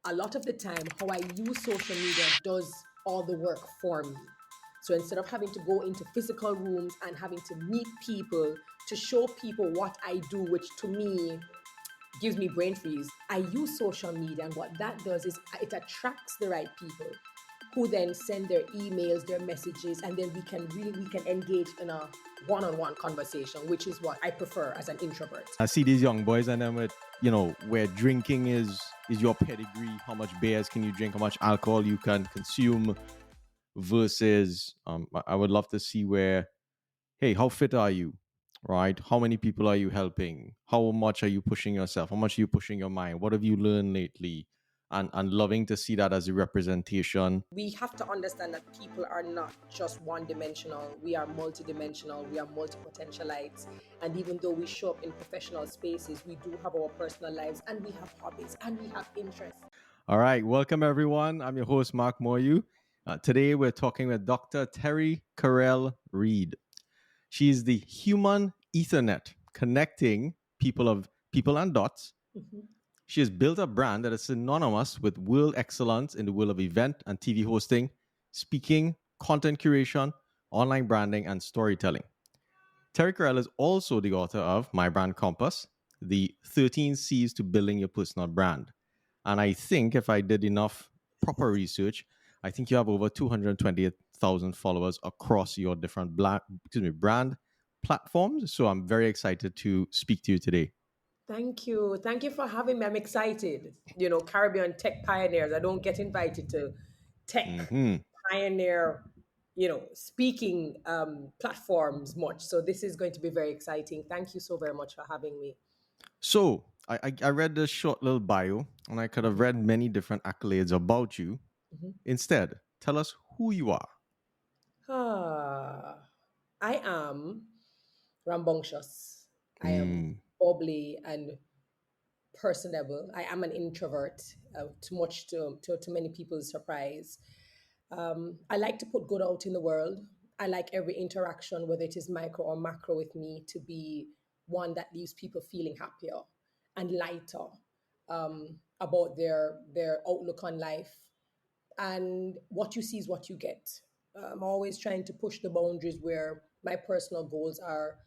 a lot of the time, how I use social media does all the work for me. So instead of having to go into physical rooms and having to meet people to show people what I do, which to me gives me brain freeze, I use social media. And what that does is it attracts the right people who then send their emails, their messages, and then we can engage in a one-on-one conversation, which is what I prefer as an introvert. I see these young boys and then with, where drinking is your pedigree, how much beers can you drink, how much alcohol you can consume versus I would love to see where, hey, how fit are you? Right? How many people are you helping? How much are you pushing yourself? How much are you pushing your mind? What have you learned lately? And loving to see that as a representation. We have to understand that people are not just one dimensional. We are multidimensional. We are multi-potentialites. And even though we show up in professional spaces, we do have our personal lives and we have hobbies and we have interests. All right. Welcome, everyone. I'm your host, Mark Moyou. Today, we're talking with Dr. Terri-Karelle Reid. She's the human Ethernet, connecting people and dots. She has built a brand that is synonymous with world excellence in the world of event and TV hosting, speaking, content curation, online branding, and storytelling. Terri-Karelle is also the author of My Brand Compass, the 13 C's to Building Your Personal Brand. And I think if I did enough proper research, I think you have over 228,000 followers across your different brand platforms. So I'm very excited to speak to you today. Thank you. Thank you for having me. I'm excited. Caribbean tech pioneers. I don't get invited to tech pioneer, speaking platforms much. So this is going to be very exciting. Thank you so very much for having me. So I read this short little bio, and I could have read many different accolades about you. Instead, tell us who you are. Ah, I am rambunctious. I am Mm, bubbly and personable. I am an introvert, too much to many people's surprise. I like to put good out in the world. I like every interaction, whether it is micro or macro with me, to be one that leaves people feeling happier and lighter about their outlook on life. And what you see is what you get. I'm always trying to push the boundaries where my personal goals are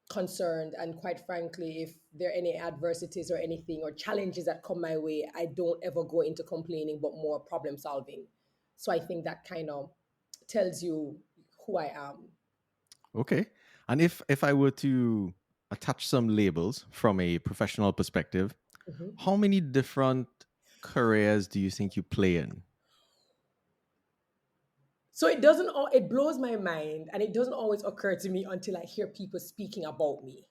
concerned, and quite frankly, if there are any adversities or anything or challenges that come my way, I don't ever go into complaining but more problem solving. So I think that kind of tells you who I am. okay. And if I were to attach some labels from a professional perspective, Mhm. how many different careers do you think you play in? So it blows my mind, and it doesn't always occur to me until I hear people speaking about me.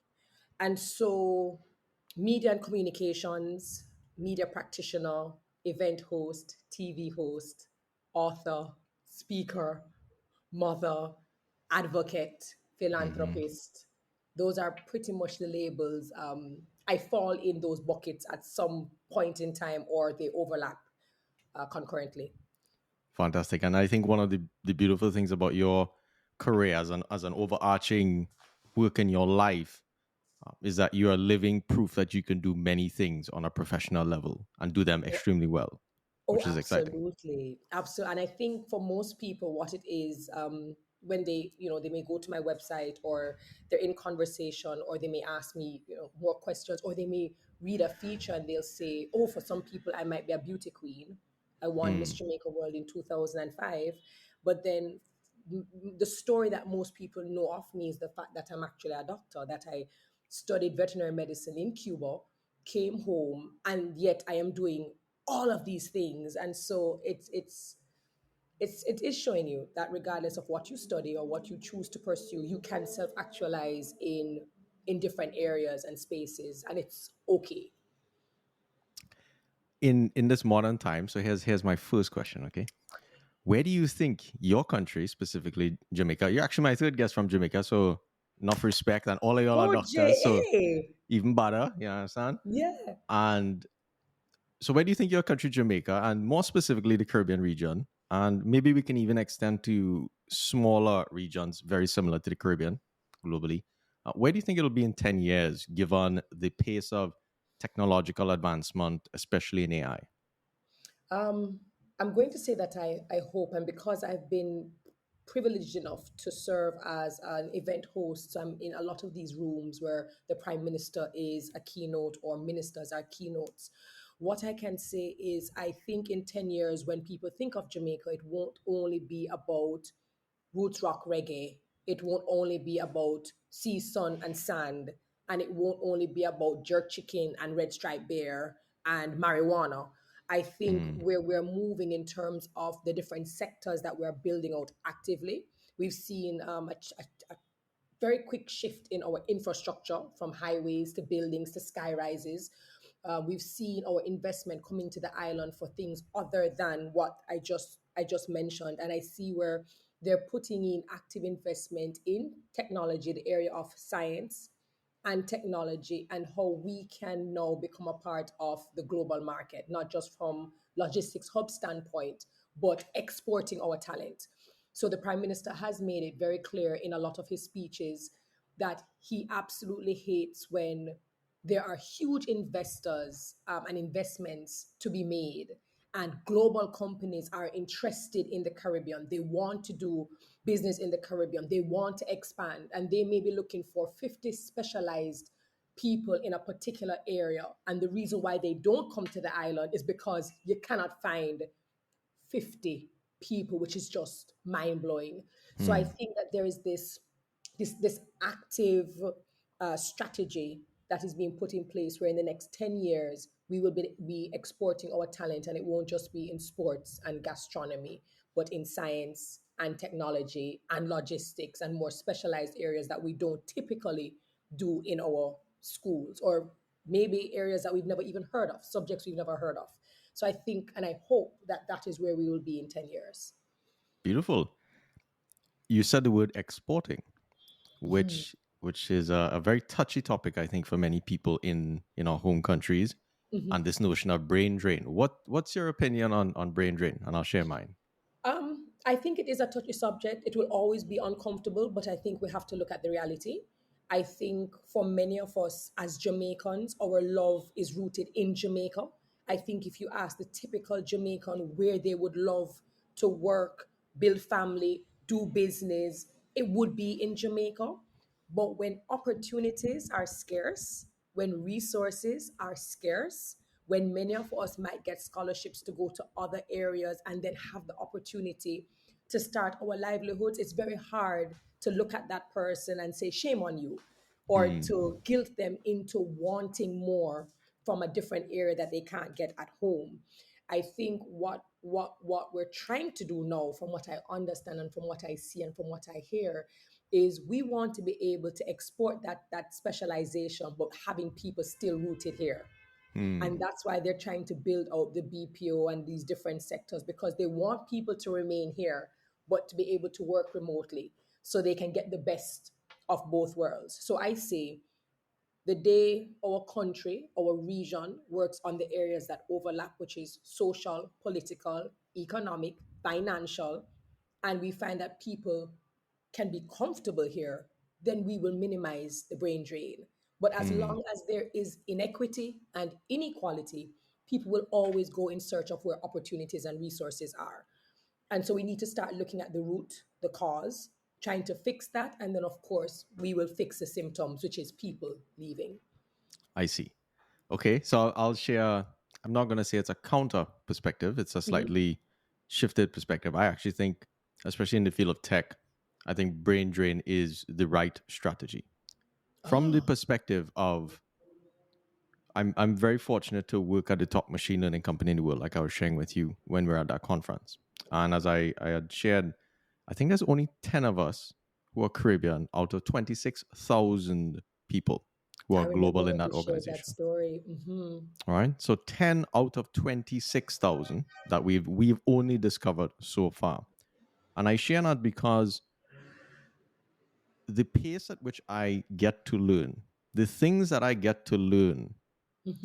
And so, media and communications, media practitioner, event host, TV host, author, speaker, mother, advocate, Mhm. philanthropist. Those are pretty much the labels. I fall in those buckets at some point in time, or they overlap concurrently. Fantastic. And I think one of the beautiful things about your career as an overarching work in your life is that you are living proof that you can do many things on a professional level and do them extremely well, Oh, which is exciting. absolutely, absolutely. And I think for most people, what it is, when they may go to my website, or they're in conversation, or they may ask me, more questions, or they may read a feature and they'll say, "Oh, for some people, I might be a beauty queen. I won Miss Mm, Jamaica World in 2005," but then the story that most people know of me is the fact that I'm actually a doctor, that I studied veterinary medicine in Cuba, came home, and yet I am doing all of these things. And so it is showing you that regardless of what you study or what you choose to pursue, you can self-actualize in different areas and spaces, and it's okay. in this modern time, so here's my first question, okay? Where do you think your country, specifically Jamaica, you're actually my third guest from Jamaica, so enough respect, and all of y'all are Oh, doctors, so ja. even better, you understand? Yeah. And so where do you think your country, Jamaica, and more specifically the Caribbean region, and maybe we can even extend to smaller regions very similar to the Caribbean globally, where do you think it'll be in 10 years, given the pace of technological advancement, especially in AI? Um, I'm going to say that I hope, and because I've been privileged enough to serve as an event host, so I'm in a lot of these rooms where the prime minister is a keynote or ministers are keynotes. What I can say is, I think in 10 years, when people think of Jamaica, it won't only be about roots rock reggae. It won't only be about sea, sun, and sand. And it won't only be about jerk chicken and red striped bear and marijuana. I think Mm, where we're moving in terms of the different sectors that we're building out actively, we've seen a very quick shift in our infrastructure from highways to buildings to sky rises. We've seen our investment coming to the island for things other than what I just mentioned, and I see where they're putting in active investment in technology, the area of science and technology, and how we can now become a part of the global market, not just from logistics hub standpoint, but exporting our talent. So the prime minister has made it very clear in a lot of his speeches that he absolutely hates when there are huge investors and investments to be made, and global companies are interested in the Caribbean. They want to do business in the Caribbean. They want to expand, and they may be looking for 50 specialized people in a particular area. And the reason why they don't come to the island is because you cannot find 50 people, which is just mind blowing. So I mm, think that there is this active strategy that is being put in place where in the next 10 years we will be exporting our talent, and it won't just be in sports and gastronomy, but in science and technology and logistics and more specialized areas that we don't typically do in our schools, or maybe areas that we've never even heard of, subjects we've never heard of. So I think and I hope that that is where we will be in 10 years. beautiful. You said the word exporting, which is a very touchy topic, I think, for many people in our home countries, and this notion of brain drain. What's your opinion on brain drain? And I'll share mine. I think it is a touchy subject. It will always be uncomfortable, but I think we have to look at the reality. I think for many of us as Jamaicans, our love is rooted in Jamaica. I think if you ask the typical Jamaican where they would love to work, build family, do business, it would be in Jamaica. But when opportunities are scarce, when resources are scarce, when many of us might get scholarships to go to other areas and then have the opportunity to start our livelihoods, it's very hard to look at that person and say, shame on you, or Mm, to guilt them into wanting more from a different area that they can't get at home. I think what we're trying to do now, from what I understand and from what I see and from what I hear, is we want to be able to export that specialization, but having people still rooted here. And mm, that's why they're trying to build out the BPO and these different sectors, because they want people to remain here, but to be able to work remotely so they can get the best of both worlds. So I say the day our country, our region works on the areas that overlap, which is social, political, economic, financial, and we find that people can be comfortable here, then we will minimize the brain drain. But as mm. long as there is inequity and inequality, people will always go in search of where opportunities and resources are. And so we need to start looking at the root, the cause, trying to fix that. And then, of course, we will fix the symptoms, which is people leaving. I see. Okay, so I'll share. I'm not going to say it's a counter perspective. It's a Mhm. slightly shifted perspective. I actually think, especially in the field of tech, I think brain drain is the right strategy. From the Oh, perspective of, I'm very fortunate to work at the top machine learning company in the world, like I was sharing with you when we were at that conference. And as I had shared, I think there's only 10 of us who are Caribbean out of 26,000 people who I are remember global in when that you shared that organization. story. All right. So 10 out of 26,000 that we've only discovered so far. And I share that because the pace at which I get to learn, the things that I get to learn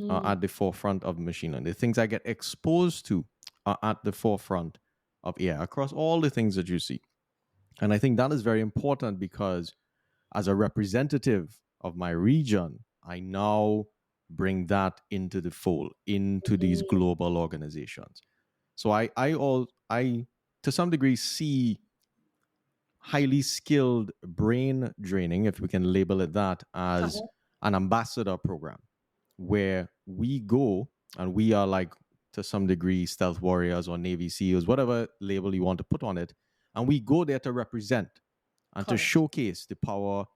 are Hmm. at the forefront of machine learning. The things I get exposed to are at the forefront of AI across all the things that you see. And I think that is very important because as a representative of my region, I now bring that into the fold, into these global organizations. So I to some degree see highly skilled brain draining, if we can label it that, as Uh-huh. an ambassador program where we go and we are like, to some degree, stealth warriors or Navy SEALs, whatever label you want to put on it. And we go there to represent and to Correct. showcase the power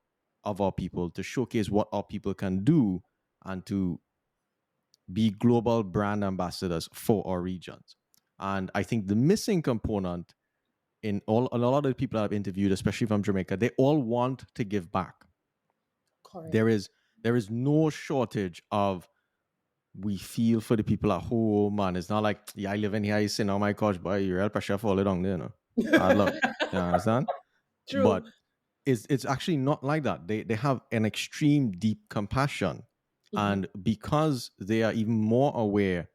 of our people, to showcase what our people can do, and to be global brand ambassadors for our regions. And I think the missing component in all a lot of the people I've interviewed, especially from Jamaica, they all want to give back. There Correct. is there is no shortage of, we feel for the people at home, and it's not like, yeah, I live in here, I sit on my couch, but you're real pressure for all down there, you know. Hard luck. You understand? True. But it's actually not like that. They have an extreme deep compassion. Hmm. And because they are even more aware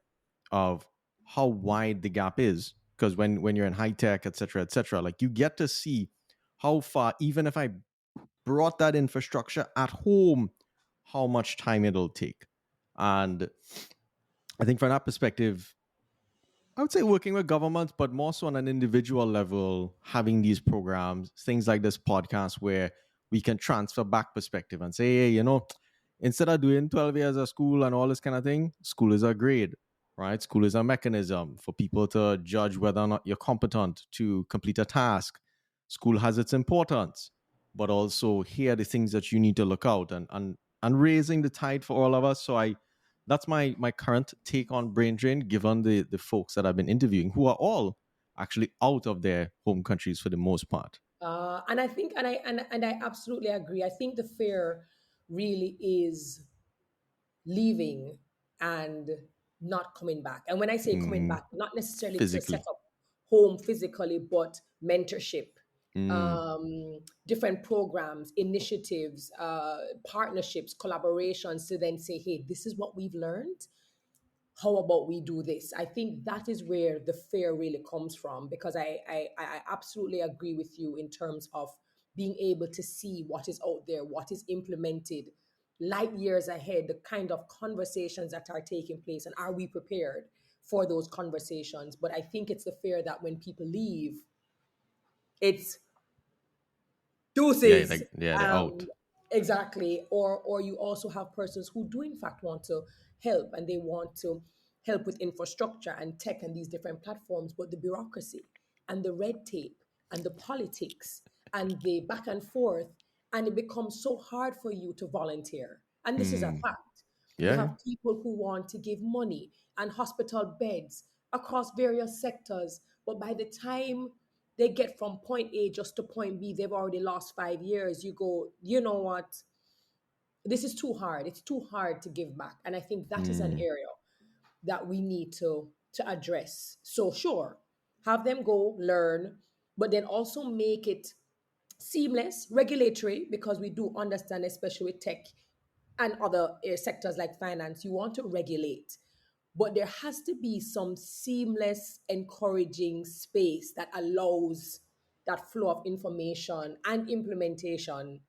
of how wide the gap is, because when you're in high tech, et cetera, like you get to see how far, even if I brought that infrastructure at home, how much time it'll take. And I think from that perspective, I would say working with governments, but more so on an individual level, having these programs, things like this podcast where we can transfer back perspective and say, hey, instead of doing 12 years of school and all this kind of thing, school is a grade, right? School is a mechanism for people to judge whether or not you're competent to complete a task. School has its importance, but also here are the things that you need to look out, and raising the tide for all of us. So that's my current take on brain drain, given the folks that I've been interviewing, who are all actually out of their home countries for the most part. And I think, and I absolutely agree. I think the fear really is leaving and not coming back. And when I say coming Mm, back, not necessarily to set physically. up home physically, but mentorship, Mm, um, different programs, initiatives, partnerships, collaborations to then say, hey, this is what we've learned. How about we do this? I think that is where the fear really comes from, because I absolutely agree with you in terms of being able to see what is out there, what is implemented light years ahead, the kind of conversations that are taking place, and are we prepared for those conversations? But I think it's the fear that when people leave, it's yeah, deuces. yeah, they're out. Exactly. Or you also have persons who do in fact want to help, and they want to help with infrastructure and tech and these different platforms, but the bureaucracy and the red tape and the politics and the back and forth, and it becomes so hard for you to volunteer. And this is a Mm, fact. You yeah, have yeah. people who want to give money and hospital beds across various sectors, but by the time they get from point A just to point B, they've already lost 5 years. You go, you know what? This is too hard. It's too hard to give back. And I think that is an Mm, area that we need to address. So sure, have them go learn, but then also make it seamless, regulatory, because we do understand, especially with tech and other sectors like finance, you want to regulate, but there has to be some seamless, encouraging space that allows that flow of information and implementation,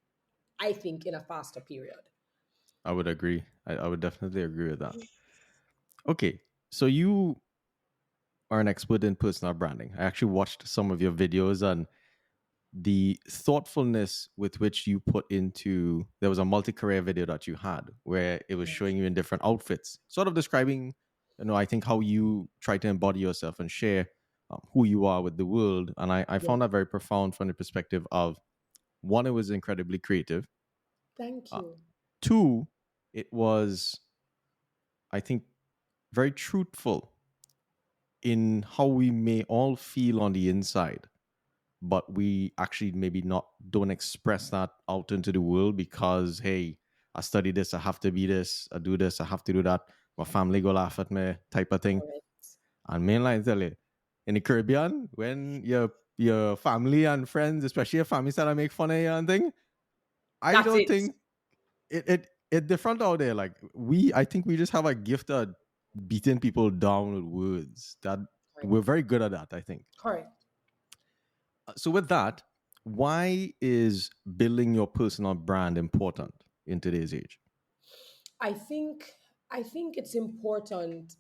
I think, in a faster period. I would agree. I would definitely agree with that. Okay, so you are an expert in personal branding. I actually watched some of your videos, and the thoughtfulness with which you put into, there was a multi-career video that you had where it was showing you in different outfits, sort of describing, I think how you try to embody yourself and share who you are with the world. And I Yeah. found that very profound from the perspective of, one, it was incredibly creative. Thank uh, you. Two, it was, I think, very truthful in how we may all feel on the inside, but we actually maybe not don't express that out into the world because, hey, I study this, I have to be this, I do this, I have to do that, my family go laugh at me, type of thing. Correct. And mainline tell you, in the Caribbean, when your family and friends, especially your family, start to make fun of you and thing, I That's don't it. think it different out there. Like, I think we just have a gift of beating people down with words. That we're Correct. very good at that, I think. Correct. So with that, why is building your personal brand important in today's age? I think. I think it's important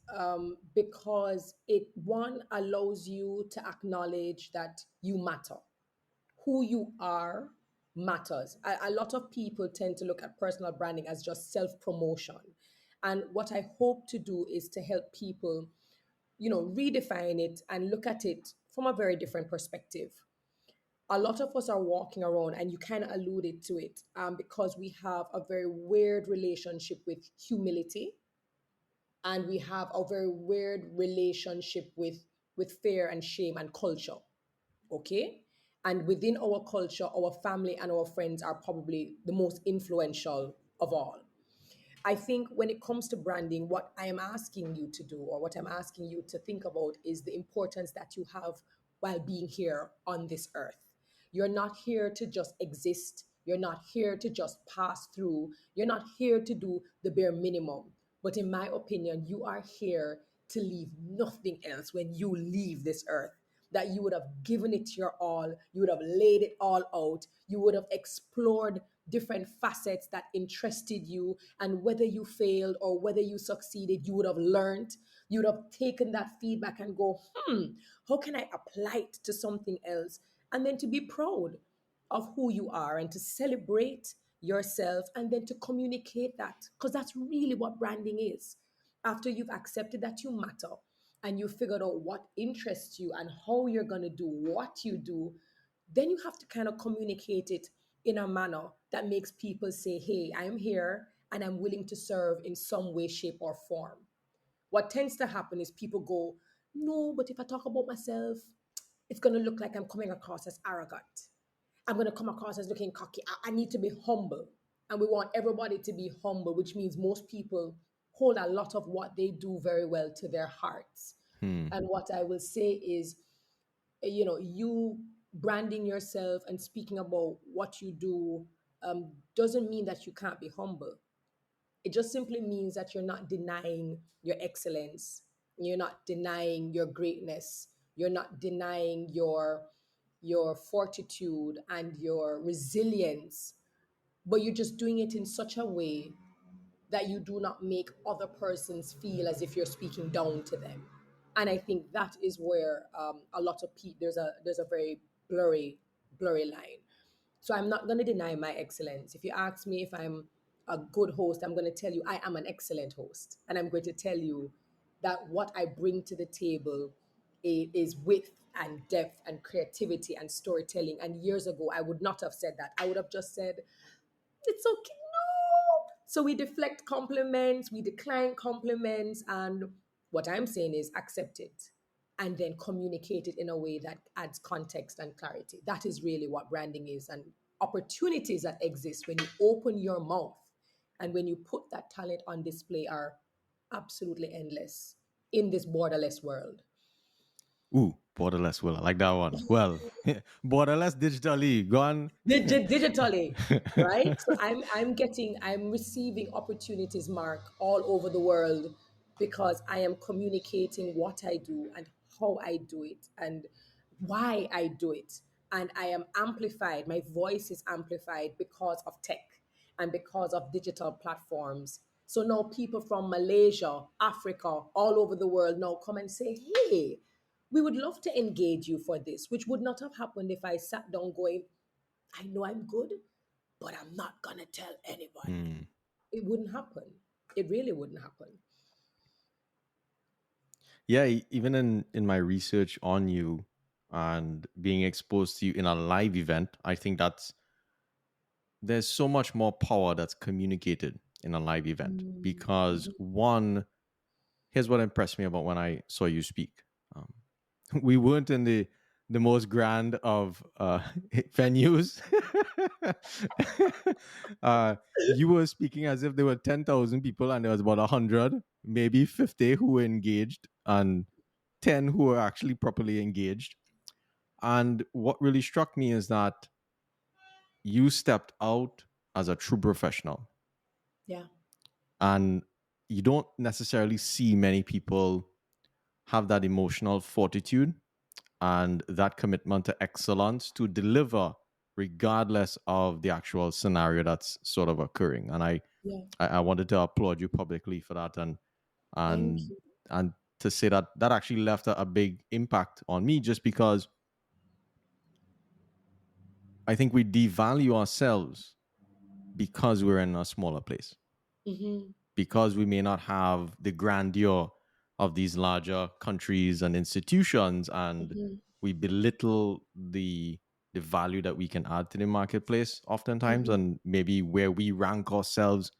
because it one allows you to acknowledge that you matter. Who you are matters. A lot of people tend to look at personal branding as just self promotion. And what I hope to do is to help people, redefine it and look at it from a very different perspective. A lot of us are walking around, and you kind of alluded to it, because we have a very weird relationship with humility, and we have a very weird relationship with fear and shame and culture. Okay, and within our culture, our family and our friends are probably the most influential of all. I think when it comes to branding, what I am asking you to do, or what I'm asking you to think about, is the importance that you have while being here on this earth. You're not here to just exist. You're not here to just pass through. You're not here to do the bare minimum. But in my opinion, you are here to leave nothing else when you leave this earth. That you would have given it your all, you would have laid it all out, you would have explored different facets that interested you, and whether you failed or whether you succeeded, you would have learned. You would have taken that feedback and go, how can I apply it to something else? And then to be proud of who you are and to celebrate yourself, and then to communicate that, because that's really what branding is. After you've accepted that you matter, and you figured out what interests you and how you're going to do what you do, then you have to kind of communicate it in a manner that makes people say, hey, I'm here and I'm willing to serve in some way, shape, or form. What tends to happen is people go, no, but if I talk about myself, it's going to look like I'm coming across as arrogant. I'm going to come across as looking cocky. I need to be humble. And we want everybody to be humble, which means most people hold a lot of what they do very well to their hearts. Hmm. And what I will say is, you branding yourself and speaking about what you do doesn't mean that you can't be humble. It just simply means that you're not denying your excellence. You're not denying your greatness. You're not denying your fortitude and your resilience, but you're just doing it in such a way that you do not make other persons feel as if you're speaking down to them. And I think that is where a lot of people, there's a very blurry line. So I'm not going to deny my excellence. If you ask me if I'm a good host, I'm going to tell you I am an excellent host. And I'm going to tell you that what I bring to the table is width and depth and creativity and storytelling. And years ago, I would not have said that. I would have just said, it's okay. No. So we deflect compliments, we decline compliments, and what I'm saying is accept it and then communicate it in a way that adds context and clarity. That is really what branding is, and opportunities that exist when you open your mouth and when you put that talent on display are absolutely endless in this borderless world. Ooh, borderless will. I like that one. Well, borderless digitally. Go on. Digitally, right? So I'm receiving opportunities, Mark, all over the world, because I am communicating what I do and how I do it and why I do it. And I am amplified, my voice is amplified because of tech and because of digital platforms. So now people from Malaysia, Africa, all over the world now come and say, hey, we would love to engage you for this, which would not have happened if I sat down going, I know I'm good, but I'm not going to tell anybody. Hmm. It wouldn't happen. It really wouldn't happen. Yeah, even in my research on you and being exposed to you in a live event, I think that's there's so much more power that's communicated in a live event because Mhm. one, here's what impressed me about when I saw you speak. Um, we weren't in the most grand of venues. uh, you were speaking as if there were 10,000 people and there was about 100, maybe 50 who were engaged and 10 who were actually properly engaged. And what really struck me is that you stepped out as a true professional. Yeah. And you don't necessarily see many people have that emotional fortitude and that commitment to excellence to deliver regardless of the actual scenario that's sort of occurring. And I Yeah. I wanted to applaud you publicly for that, Thank and you. and to say that that actually left a big impact on me, just because I think we devalue ourselves because we're in a smaller place, Mm-hmm. because we may not have the grandeur of these larger countries and institutions, and Mm-hmm. we belittle the value that we can add to the marketplace oftentimes, Mm-hmm. and maybe where we rank ourselves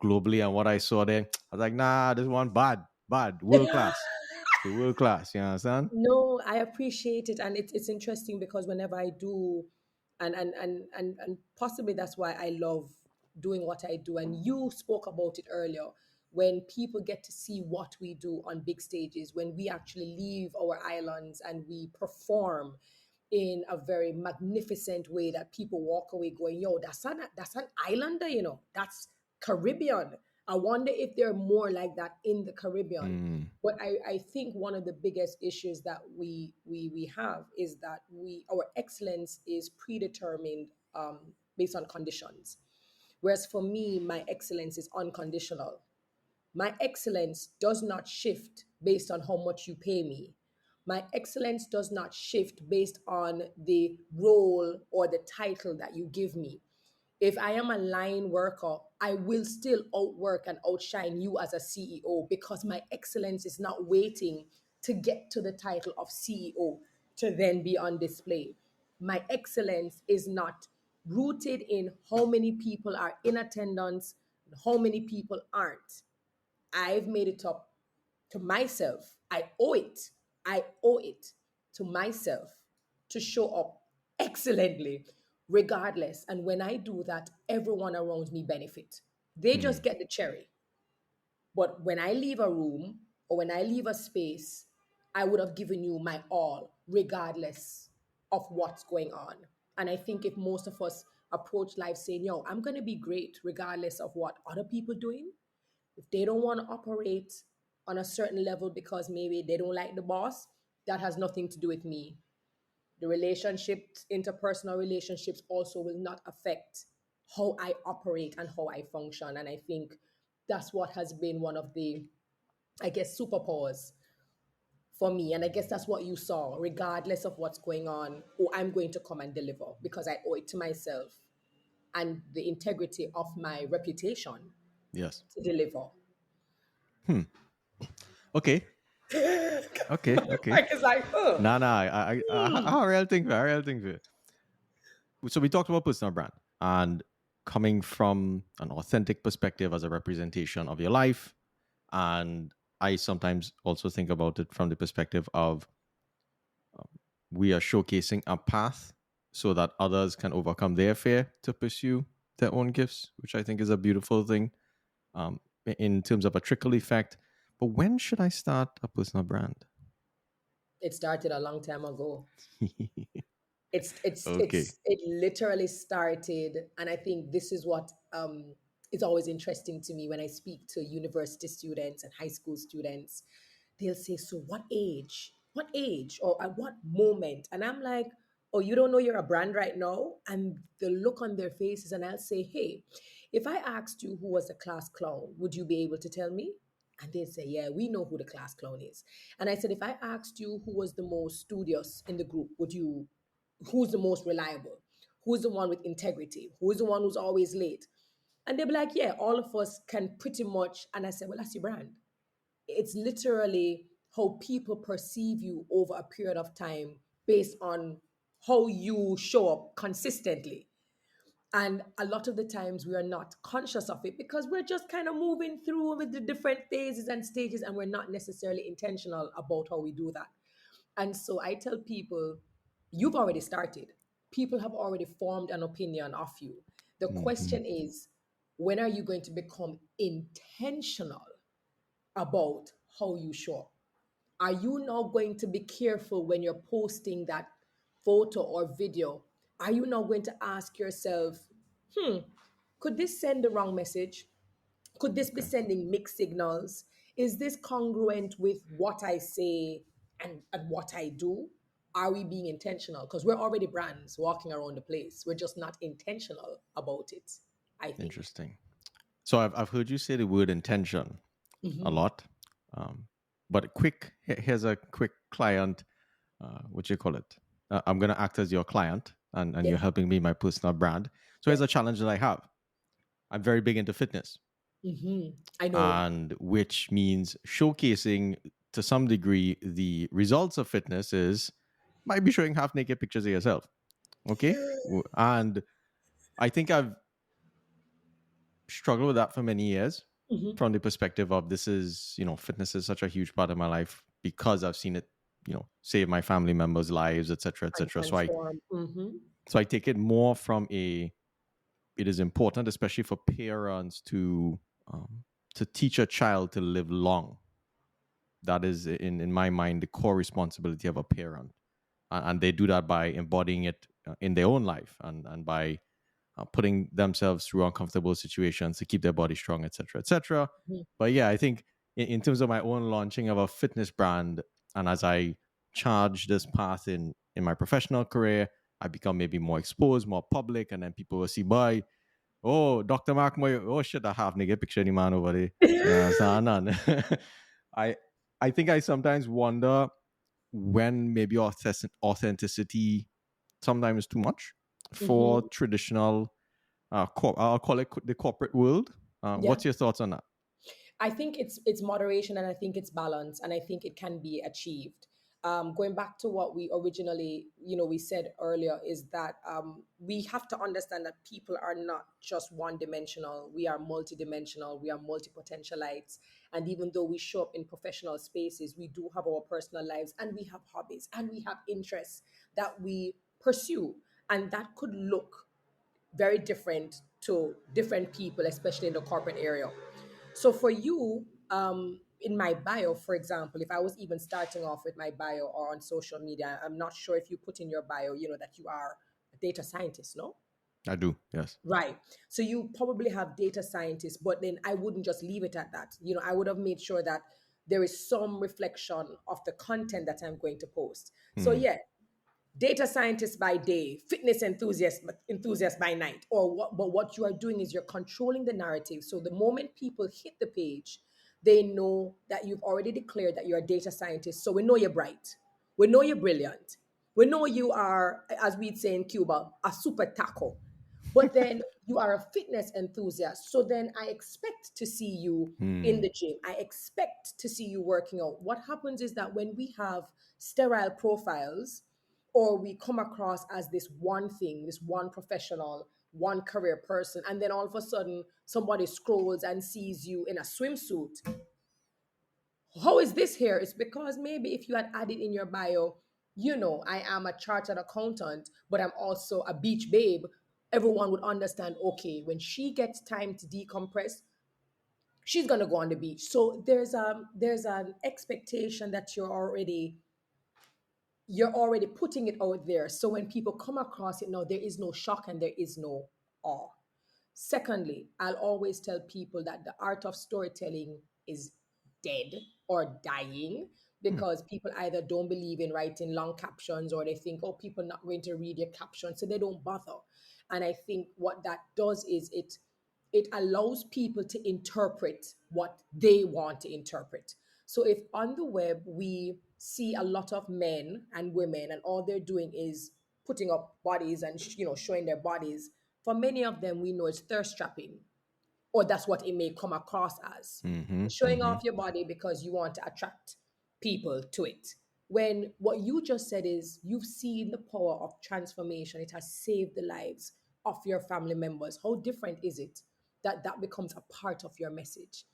globally. And what I saw there, I was like, nah, this one bad, world class. The world class, you understand? No, I appreciate it, and it's interesting because whenever I do, and possibly that's why I love doing what I do. And you spoke about it earlier. When people get to see what we do on big stages, when we actually leave our islands and we perform in a very magnificent way, that people walk away going, "Yo, that's an islander, that's Caribbean." I wonder if there are more like that in the Caribbean. Mm, But I think one of the biggest issues that we have is that our excellence is predetermined, based on conditions. Whereas for me, my excellence is unconditional. My excellence does not shift based on how much you pay me. My excellence does not shift based on the role or the title that you give me. If I am a line worker, I will still outwork and outshine you as a CEO, because my excellence is not waiting to get to the title of CEO to then be on display. My excellence is not rooted in how many people are in attendance and how many people aren't. I've made it up to myself. I owe it. I owe it to myself to show up excellently, regardless. And when I do that, everyone around me benefit. They mm, just get the cherry. But when I leave a room or when I leave a space, I would have given you my all, regardless of what's going on. And I think if most of us approach life saying, "Yo, I'm going to be great regardless of what other people doing," if they don't want to operate on a certain level because maybe they don't like the boss, that has nothing to do with me. The relationships, interpersonal relationships, also will not affect how I operate and how I function. And I think that's what has been one of the, I guess, superpowers for me. And I guess that's what you saw, regardless of what's going on. Oh, I'm going to come and deliver because I owe it to myself and the integrity of my reputation yes. to deliver. Hmm. Okay. Okay. Okay. Mark is like, oh, Nah, nah. hmm. I really think. I really think. So we talked about personal brand and coming from an authentic perspective as a representation of your life, and I sometimes also think about it from the perspective of we are showcasing a path so that others can overcome their fear to pursue their own gifts, which I think is a beautiful thing, in terms of a trickle effect. But when should I start a personal brand? It started a long time ago. Okay. It literally started, and I think this is what is always interesting to me when I speak to university students and high school students. They'll say, "So what age or at what moment?" And I'm like, "Oh, you don't know you're a brand right now?" And the look on their faces, and I'll say, "Hey, if I asked you who was the class clown, would you be able to tell me?" And they'd say, "Yeah, we know who the class clown is." And I said, "If I asked you who was the most studious in the group, would you, who's the most reliable? Who's the one with integrity? Who's the one who's always late?" And they'd be like, "Yeah, all of us can pretty much." And I said, "Well, that's your brand." It's literally how people perceive you over a period of time based on how you show up consistently. And a lot of the times we are not conscious of it because we're just kind of moving through with the different phases and stages, and we're not necessarily intentional about how we do that. And so I tell people, you've already started. People have already formed an opinion of you. The Hmm. question is, when are you going to become intentional about how you show up? Are you now going to be careful when you're posting that photo or video? Are you now going to ask yourself, hmm, could this send the wrong message? Could this be Okay. sending mixed signals? Is this congruent with what I say and what I do? Are we being intentional? Because we're already brands walking around the place. We're just not intentional about it, I think. Interesting. So I've heard you say the word intention a Hmm. lot. Um, but here's a quick client, what you call it? I'm going to act as your client, and you're Yes, helping me, my personal brand. So here's a yes. challenge that I have. I'm very big into fitness, Hmm. I know. and which means showcasing to some degree the results of fitness is might be showing half naked pictures of yourself. Okay. And I think I've struggled with that for many years Hmm. from the perspective of this is, fitness is such a huge part of my life because I've seen it, save my family members' lives, etc., And etc. transform. Hmm. So I take it more from it is important, especially for parents to teach a child to live long. That is in my mind the core responsibility of a parent, and they do that by embodying it in their own life, and by putting themselves through uncomfortable situations to keep their body strong, etc., etc. But yeah, I think in terms of my own launching of a fitness brand, and as I charge this path in my professional career, I become maybe more exposed, more public, and then people will see, by oh, Dr. Mark Moy, oh shit, I have nigga picture any man over there. Yeah, so none. I I think I sometimes wonder when maybe authenticity sometimes is too much for Hmm. traditional I'll call it the corporate world. Yeah. What's your thoughts on that? I think it's moderation, and I think it's balance, and I think it can be achieved. Going back to what we originally, we said earlier, is that we have to understand that people are not just one dimensional. We are multidimensional. We are multi-potentialites. And even though we show up in professional spaces, we do have our personal lives, and we have hobbies, and we have interests that we pursue, and that could look very different to different people, especially in the corporate area. So for you, in my bio, for example, if I was even starting off with my bio or on social media, I'm not sure if you put in your bio, that you are a data scientist, no? I do, yes. Right. So you probably have data scientists, but then I wouldn't just leave it at that. I would have made sure that there is some reflection of the content that I'm going to post. So Hmm. yeah, data scientist by day, fitness enthusiast by night, or what? But what you are doing is you're controlling the narrative. So the moment people hit the page, they know that you've already declared that you're a data scientist. So we know you're bright, we know you're brilliant, we know you are, as we'd say in Cuba, a super taco. But then you are a fitness enthusiast. So then I expect to see you in Hmm. the gym. I expect to see you working out. What happens is that when we have sterile profiles, or we come across as this one thing, this one professional, one career person, and then all of a sudden somebody scrolls and sees you in a swimsuit. How is this here? It's because maybe if you had added in your bio, I am a chartered accountant, but I'm also a beach babe, everyone would understand, okay, when she gets time to decompress, she's gonna go on the beach. So there's an expectation that you're already putting it out there. So when people come across it now, there is no shock and there is no awe. Secondly, I'll always tell people that the art of storytelling is dead or dying, Hmm. because people either don't believe in writing long captions, or they think, oh, people are not going to read your caption, so they don't bother. And I think what that does is it allows people to interpret what they want to interpret. So if on the web we see a lot of men and women and all they're doing is putting up bodies and showing their bodies, for many of them we know it's thirst trapping, or that's what it may come across as. Mm-hmm. You're showing Mm-hmm. off your body because you want to attract people to it. When what you just said is you've seen the power of transformation, it has saved the lives of your family members. How different is it that that becomes a part of your message?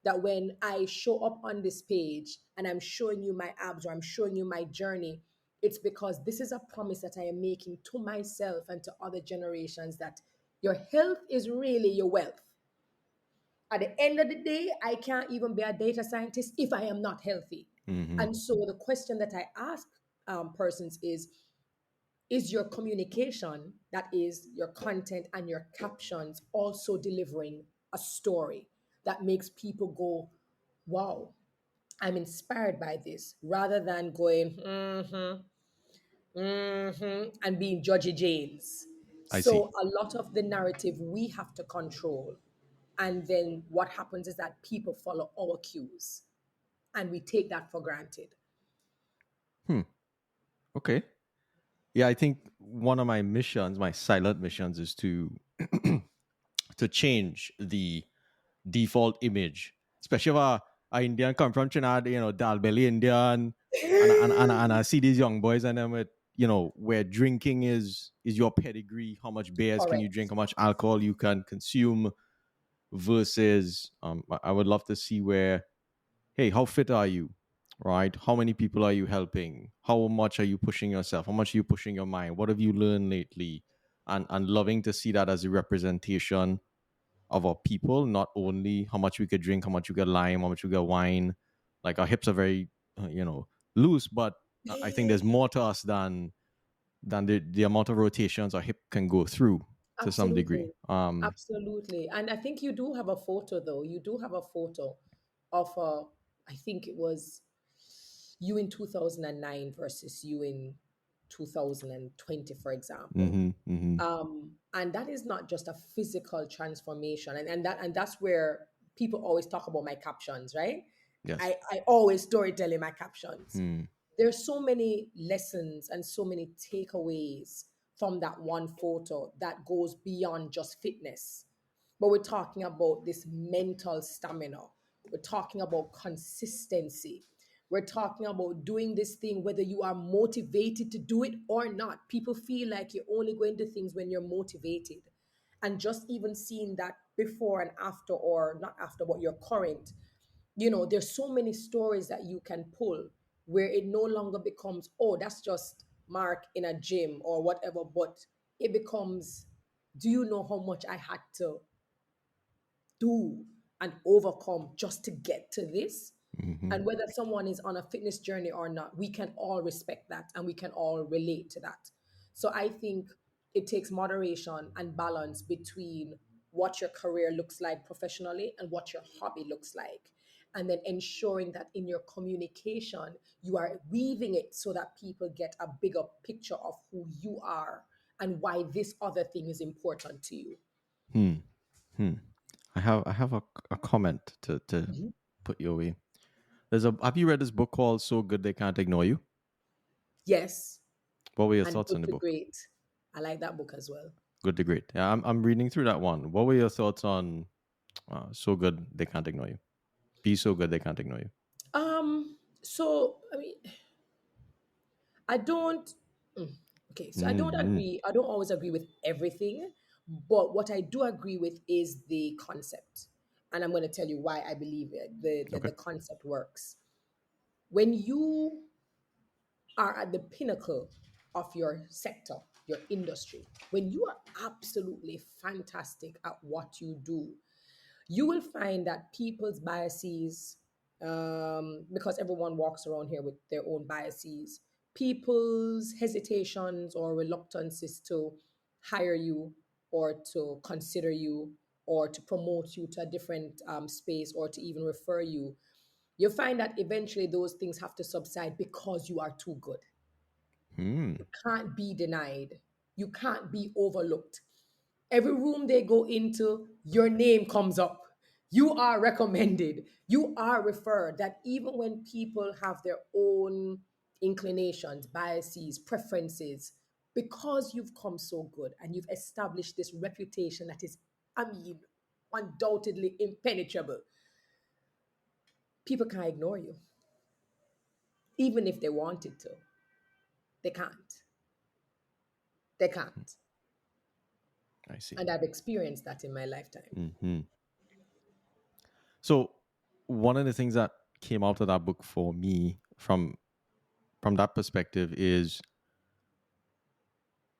That when I show up on this page and I'm showing you my abs or I'm showing you my journey, it's because this is a promise that I am making to myself and to other generations, that your health is really your wealth. At the end of the day, I can't even be a data scientist if I am not healthy. Mm-hmm. And so the question that I ask persons is your communication, that is your content and your captions, also delivering a story that makes people go, wow, I'm inspired by this, rather than going, and being Judgy James. I So see. a lot of the narrative we have to control. And then what happens is that people follow our cues and we take that for granted. Hmm. Okay. Yeah, I think one of my missions, my silent missions, is to to change the default image, especially if a Indian come from Trinidad, dal belly Indian, and I see these young boys and them with, where drinking is your pedigree, how much beers can you drink, Correct. how much alcohol you can consume, versus I would love to see where, hey, how fit are you? Right? How many people are you helping? How much are you pushing yourself? How much are you pushing your mind? What have you learned lately? And loving to see that as a representation of our people, not only how much we could drink, how much we could lime, how much we could wine. Like our hips are very, loose, but I think there's more to us than the amount of rotations our hip can go through to some degree. Absolutely. Absolutely. And I think you do have a photo, though. You do have a photo of I think it was you in 2009 versus you in 2020, for example. Mm-hmm, mm-hmm. And that is not just a physical transformation. And that's where people always talk about my captions, right? Yes. I always storytell in my captions. Mm, There's so many lessons and so many takeaways from that one photo that goes beyond just fitness. But we're talking about this mental stamina. We're talking about consistency. We're talking about doing this thing whether you are motivated to do it or not. People feel like you're only going to things when you're motivated. And just even seeing that before and after, or not after, but your current, there's so many stories that you can pull where it no longer becomes, oh, that's just Mark in a gym or whatever, but it becomes, do you know how much I had to do and overcome just to get to this? mm-hmm, And whether someone is on a fitness journey or not, we can all respect that and we can all relate to that. So I think it takes moderation and balance between what your career looks like professionally and what your hobby looks like. And then ensuring that in your communication, you are weaving it so that people get a bigger picture of who you are and why this other thing is important to you. hmm, hmm. I have a comment to Mhm. put your way. Have you read this book called So Good They Can't Ignore You? Yes, What were your and thoughts Good on the to book? Great. I like that book as well. Good to Great. Yeah, I'm reading through that one. What were your thoughts on So Good They Can't Ignore You? Be so good they can't ignore you. So I mean, I don't. mm, Okay, so I don't Mm-hmm. agree. I don't always agree with everything, but what I do agree with is the concept, and I'm going to tell you why I believe it. Okay. The concept works when you are at the pinnacle of your sector, your industry. When you are absolutely fantastic at what you do, you will find that people's biases, because everyone walks around here with their own biases, people's hesitations or reluctances to hire you or to consider you or to promote you to a different space or to even refer you, you find that eventually those things have to subside because you are too good. Hmm. Can't be denied. You can't be overlooked. Every room they go into, your name comes up. You are recommended. You are referred. That even when people have their own inclinations, biases, preferences, because you've come so good and you've established this reputation that is, I mean, undoubtedly impenetrable, people can't ignore you, even if they wanted to. They can't. They can't. I see. And I've experienced that in my lifetime. Mm-hmm. So one of the things that came out of that book for me from that perspective is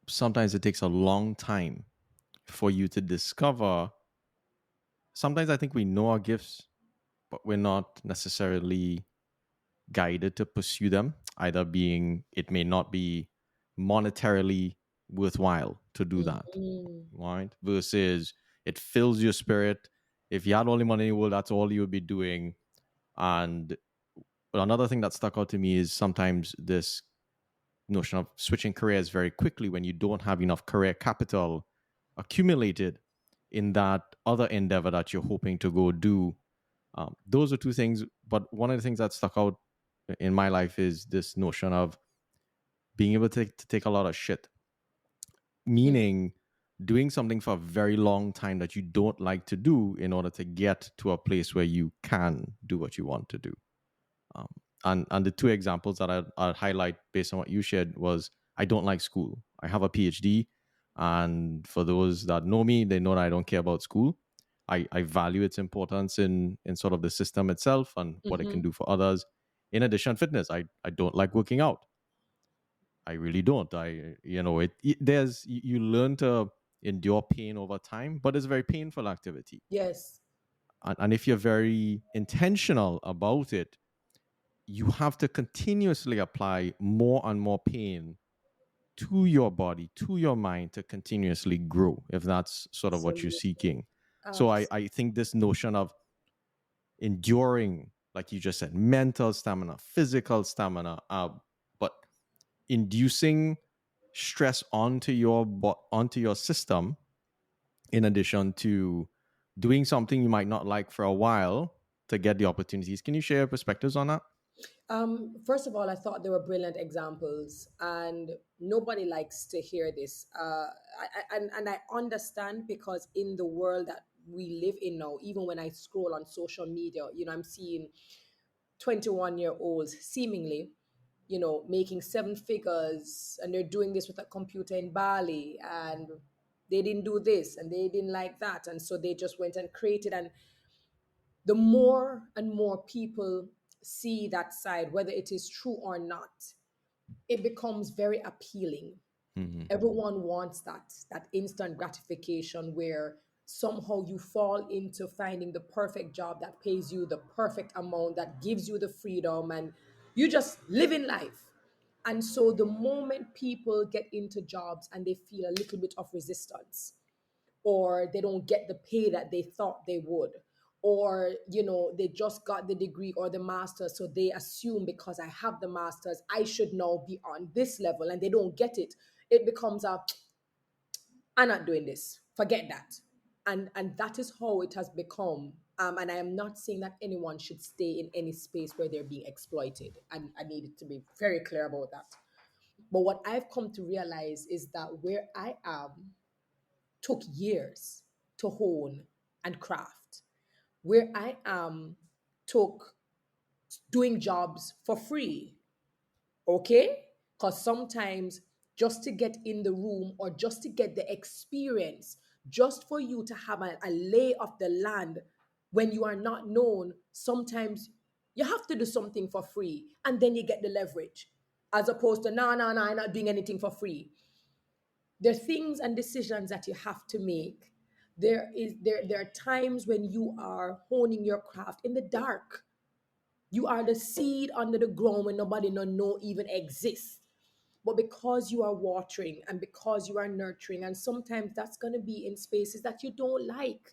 sometimes it takes a long time for you to discover. Sometimes I think we know our gifts, but we're not necessarily guided to pursue them, either being it may not be monetarily worthwhile to do that, Mhm. right? Versus it fills your spirit. If you had all the money in the world, that's all you would be doing. And another thing that stuck out to me is sometimes this notion of switching careers very quickly when you don't have enough career capital accumulated in that other endeavor that you're hoping to go do. Those are two things. But one of the things that stuck out in my life is this notion of being able to take a lot of shit, meaning doing something for a very long time that you don't like to do in order to get to a place where you can do what you want to do. Um, and the two examples that I'd highlight based on what you shared was I don't like school. I have a PhD, and for those that know me, they know that I don't care about school. I value its importance in sort of the system itself and what it Mm-hmm. can do for others. In addition, fitness. I don't like working out. I really don't. There's you learn to endure pain over time, but it's a very painful activity. Yes. And if you're very intentional about it, you have to continuously apply more and more pain to your body, to your mind to continuously grow, if that's sort of what you're Absolutely. seeking. So Abs- I think this notion of enduring, like you just said, mental stamina, physical stamina, but inducing stress onto your system in addition to doing something you might not like for a while to get the opportunities. Can you share your perspectives on that? First of all, I thought they were brilliant examples, and nobody likes to hear this. And I understand because in the world that we live in now, even when I scroll on social media, I'm seeing 21-year-olds seemingly, making seven figures, and they're doing this with a computer in Bali, and they didn't do this and they didn't like that, and so they just went and created. And the more and more people see that side, whether it is true or not, it becomes very appealing. Mm-hmm. Everyone wants that instant gratification where somehow you fall into finding the perfect job that pays you the perfect amount, that gives you the freedom, and you just live in life. And so the moment people get into jobs and they feel a little bit of resistance, or they don't get the pay that they thought they would, or they just got the degree or the master, so they assume because I have the masters I should now be on this level, and they don't get it. It becomes a, I'm not doing this, forget that. And that is how it has become. And I am not saying that anyone should stay in any space where they're being exploited, and I needed to be very clear about that. But what I've come to realize is that where I am took years to hone and craft. Where I am took doing jobs for free, okay? Because sometimes just to get in the room or just to get the experience, just for you to have a lay of the land when you are not known, sometimes you have to do something for free and then you get the leverage. As opposed to, no, no, no, I'm not doing anything for free. There are things and decisions that you have to make. There are times when you are honing your craft in the dark. You are the seed under the ground when nobody no know even exists. But because you are watering and because you are nurturing, and sometimes that's going to be in spaces that you don't like.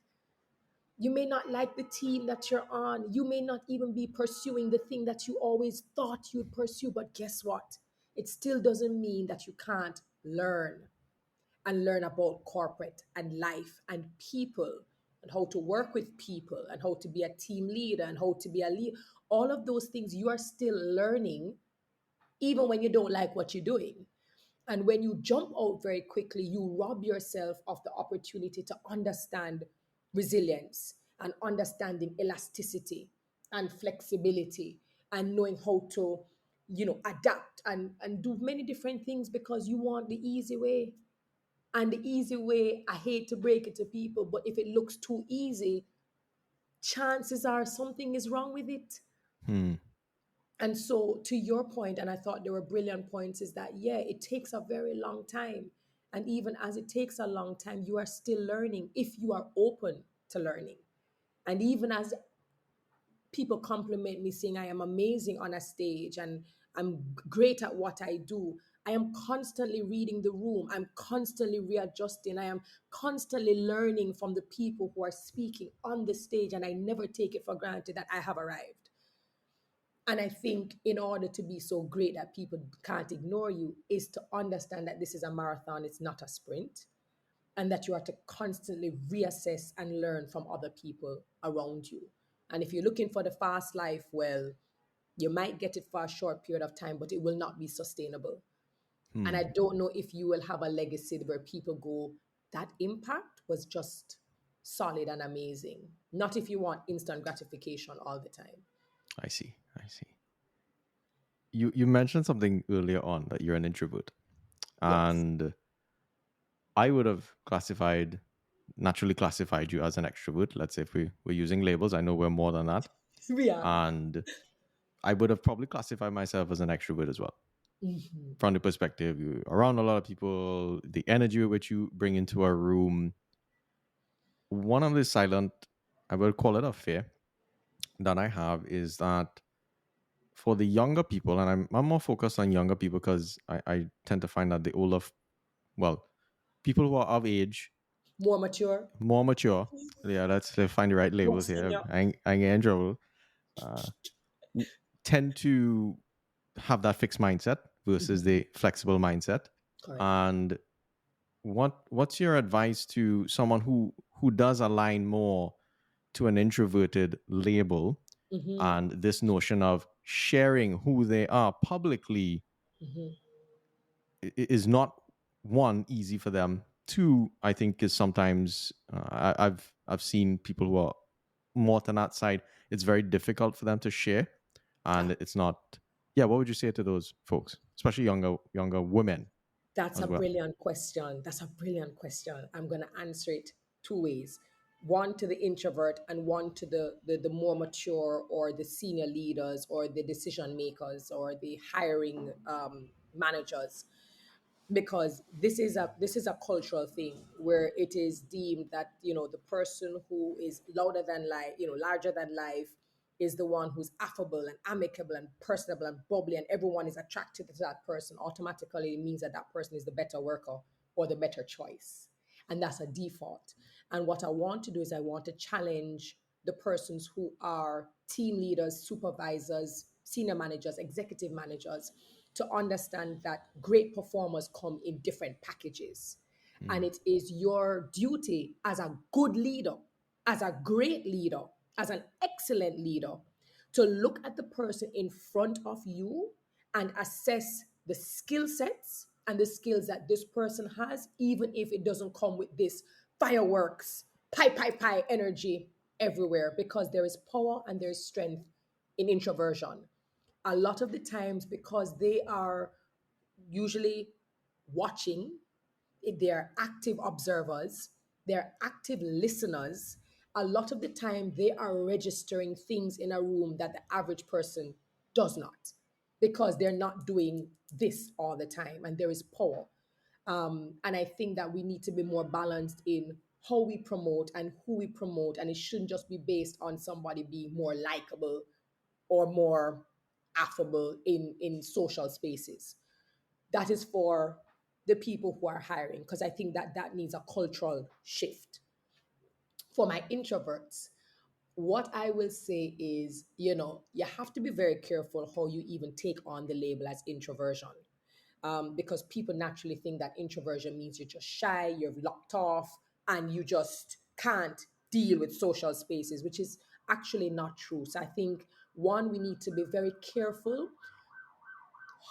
You may not like the team that you're on. You may not even be pursuing the thing that you always thought you'd pursue. But guess what? It still doesn't mean that you can't learn and learn about corporate and life and people, and how to work with people, and how to be a team leader, and how to be a lead. All of those things you are still learning, even when you don't like what you're doing. And when you jump out very quickly, you rob yourself of the opportunity to understand resilience and understanding elasticity and flexibility, and knowing how to adapt and do many different things because you want the easy way. And the easy way, I hate to break it to people, but if it looks too easy, chances are something is wrong with it. Hmm. And so, to your point, and I thought they were brilliant points, is that, yeah, it takes a very long time. And even as it takes a long time, you are still learning if you are open to learning. And even as people compliment me saying I am amazing on a stage and I'm great at what I do, I am constantly reading the room. I'm constantly readjusting. I am constantly learning from the people who are speaking on the stage, and I never take it for granted that I have arrived. And I think in order to be so great that people can't ignore you is to understand that this is a marathon, it's not a sprint. and that you are to constantly reassess and learn from other people around you. And if you're looking for the fast life, well, you might get it for a short period of time, but it will not be sustainable. And I Hmm. don't know if you will have a legacy where people go, that impact was just solid and amazing. Not if you want instant gratification all the time. I see. I see. You mentioned something earlier on that you're an introvert, Yes. and I would have naturally classified you as an extrovert. Let's say if we're using labels, I know we're more than that, We are. and I would have probably classified myself as an extrovert as well. Mhm. From the perspective you're around a lot of people, the energy which you bring into a room. One of the silent, I will call it a fear that I have is that for the younger people, and I'm more focused on younger people because I tend to find that the older, well, people who are of age, More mature, more mature, yeah, let's find the right more labels here. senior. I ain't get in trouble. Uh, Tend to have that fixed mindset versus Mhm. the flexible mindset. Correct. And what's your advice to someone who does align more to an introverted label Hmm. and this notion of sharing who they are publicly Hmm. is not one easy for them. Two, I think is sometimes I've seen people who are more on that side. It's very difficult for them to share, and it's not. Yeah, what would you say to those folks, especially younger women That's a as well? brilliant question. That's a brilliant question. I'm going to answer it two ways. One to the introvert and one to the more mature or the senior leaders or the decision makers or the hiring managers, because this is a cultural thing where it is deemed that the person who is louder than life, larger than life, is the one who's affable and amicable and personable and bubbly, and everyone is attracted to that person. Automatically, it means that that person is the better worker or the better choice, and that's a default. And what I want to do is I want to challenge the persons who are team leaders, supervisors, senior managers, executive managers, to understand that great performers come in different packages. And Mm, it is your duty as a good leader, as a great leader, as an excellent leader, to look at the person in front of you and assess the skill sets and the skills that this person has, even if it doesn't come with this fireworks, pie energy everywhere, because there is power and there is strength in introversion. A lot of the times, because they are usually watching, they're active observers, they're active listeners. A lot of the time, they are registering things in a room that the average person does not, because they're not doing this all the time, and there is power. And I think that we need to be more balanced in how we promote and who we promote, and it shouldn't just be based on somebody being more likable or more affable in social spaces. That is for the people who are hiring, because I think that that needs a cultural shift. For my introverts, what I will say is, you have to be very careful how you even take on the label as introversion, because people naturally think that introversion means you're just shy, you're locked off, and you just can't deal with social spaces, which is actually not true. So I think, one, we need to be very careful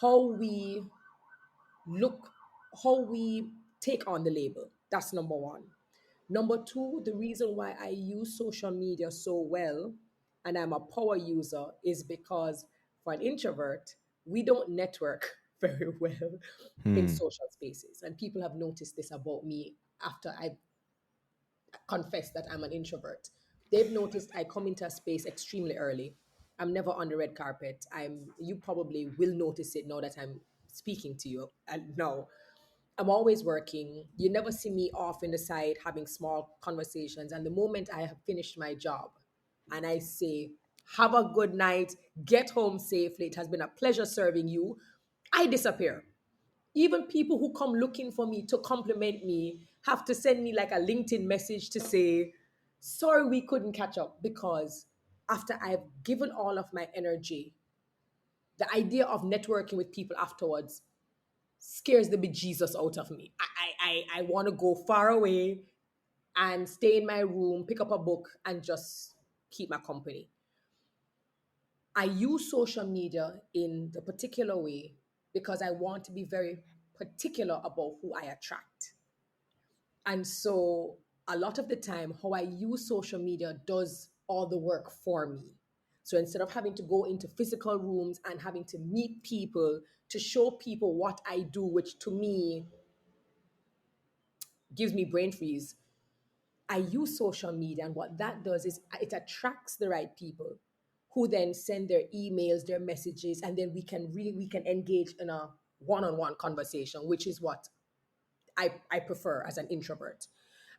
how we look, how we take on the label. That's number one. Number two, the reason why I use social media so well and I'm a power user is because for an introvert, we don't network very well in hmm. social spaces. And people have noticed this about me after I confess that I'm an introvert. They've noticed I come into a space extremely early. I'm never on the red carpet. You probably will notice it now that I'm speaking to you. And no, I'm always working. You never see me off in the side having small conversations. And the moment I have finished my job and I say, have a good night, get home safely, it has been a pleasure serving you, I disappear. Even people who come looking for me to compliment me have to send me like a LinkedIn message to say, sorry, we couldn't catch up, because after I've given all of my energy, the idea of networking with people afterwards scares the bejesus out of me. I want to go far away and stay in my room, pick up a book, and just keep my company. I use social media in the particular way because I want to be very particular about who I attract. And so a lot of the time, how I use social media does all the work for me. So instead of having to go into physical rooms and having to meet people to show people what I do, which to me gives me brain freeze, I use social media. And what that does is it attracts the right people who then send their emails, their messages, and then we can engage in a one-on-one conversation, which is what I prefer as an introvert.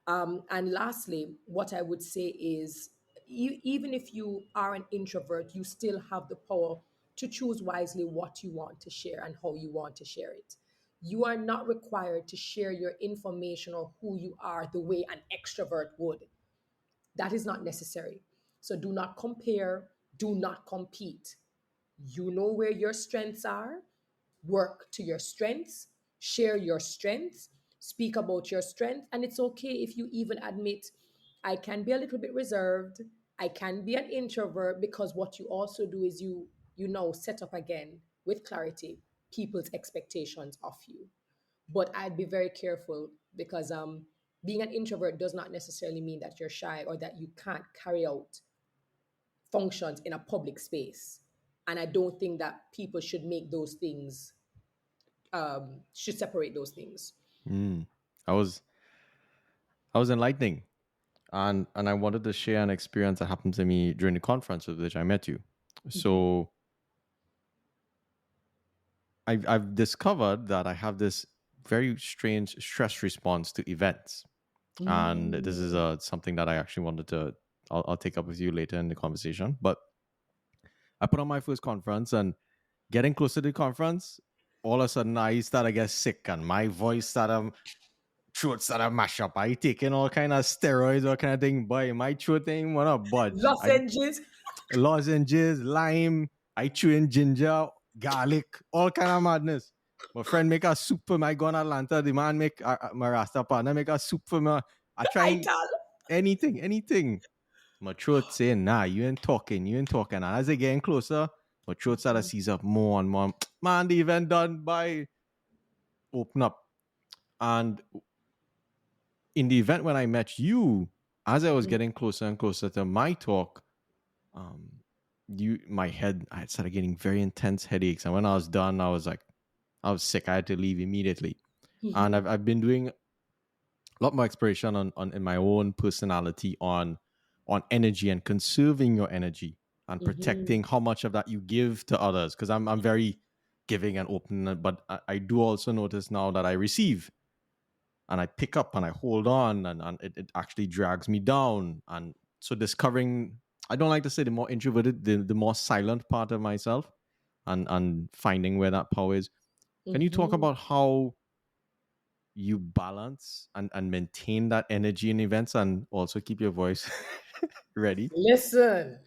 And lastly, what I would say is even if you are an introvert, you still have the power to choose wisely what you want to share and how you want to share it. You are not required to share your information or who you are the way an extrovert would. That is not necessary. So do not compare, do not compete. You know where your strengths are, work to your strengths, share your strengths, speak about your strengths. And it's okay if you even admit, I can be a little bit reserved, I can be an introvert, because what you also do is you know set up again with clarity people's expectations of you. But I'd be very careful because being an introvert does not necessarily mean that you're shy or that you can't carry out functions in a public space. And I don't think that people should make those things, should separate those things. Mm. I was I was enlightening, and I wanted to share an experience that happened to me during the conference with which I met you. Mhm. So I've discovered that I have this very strange stress response to events, and this is Mm. something that I actually wanted to. I'll take up with you later in the conversation. But I put on my first conference, and getting closer to the conference, all of a sudden I started to get sick, and my voice started, throat started mash up. I taking all kind of steroids, all kind of thing. Boy, my throat ain't wanna budge. I Lozenges. lozenges, lime, I chewing ginger, garlic, all kind of madness. My friend make a soup for me. I go in Atlanta. The man make my Rasta partner make a soup for me. I I trying tell. anything. My throat saying, nah, you ain't talking, you ain't talking. And as they getting closer, my throat started to seize up more and more. Man, the event done by open up. And in the event when I met you, as I was getting closer and closer to my talk, um, my head, I started getting very intense headaches. And when I was done, I was sick. I had to leave immediately. And Mhm. I've been doing a lot more exploration on in my own personality on energy and conserving your energy and Mhm. protecting how much of that you give to others. Because I'm very giving and open, but I do also notice now that I receive and I pick up and I hold on, and it actually drags me down. And so discovering, I don't like to say the more introverted, the more silent part of myself, and finding where that power is. Can you talk Mhm. about how you balance and maintain that energy in events and also keep your voice ready? Listen,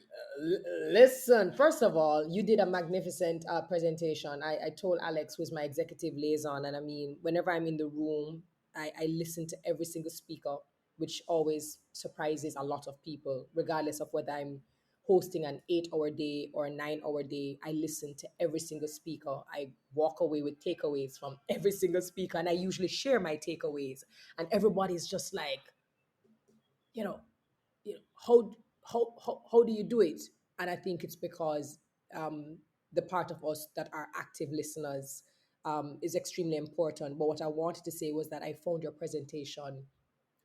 listen. First of all, you did a magnificent presentation. I told Alex, who's my executive liaison, and I mean, whenever I'm in the room, I listen to every single speaker, which always surprises a lot of people, regardless of whether I'm hosting an 8 hour day or a 9 hour day. I listen to every single speaker. I walk away with takeaways from every single speaker, and I usually share my takeaways. And everybody's just like, you know, how do you do it? And I think it's because the part of us that are active listeners is extremely important. But what I wanted to say was that I found your presentation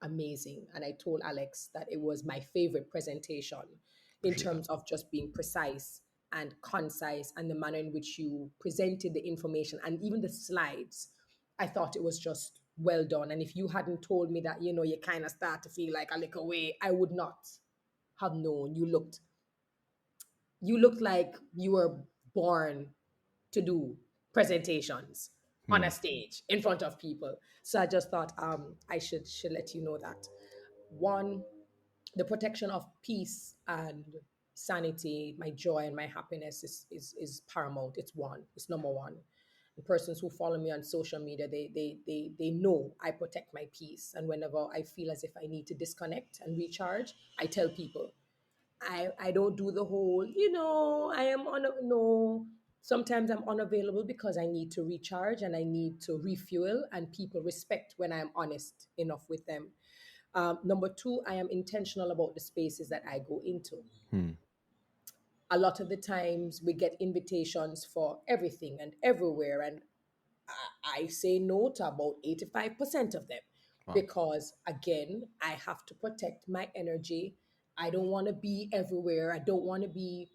amazing, and I told Alex that it was my favorite presentation in Appreciate that. terms of just being precise and concise, and the manner in which you presented the information and even the slides. I thought it was just well done. And if you hadn't told me that, you kind of start to feel like a little way, I would not have known. You looked like you were born to do presentations on Hmm. a stage in front of people. So I just thought I should let you know that. One, the protection of peace and sanity, my joy and my happiness is paramount. It's number one. The persons who follow me on social media, they know I protect my peace. And whenever I feel as if I need to disconnect and recharge, I tell people. I don't do the whole, I am on a, no. Sometimes I'm unavailable because I need to recharge and I need to refuel, and people respect when I am honest enough with them. Number two, I am intentional about the spaces that I go into. Hmm. A lot of the times we get invitations for everything and everywhere, and I say no to about 85% of them Wow. because, again, I have to protect my energy. I don't want to be everywhere. I don't want to be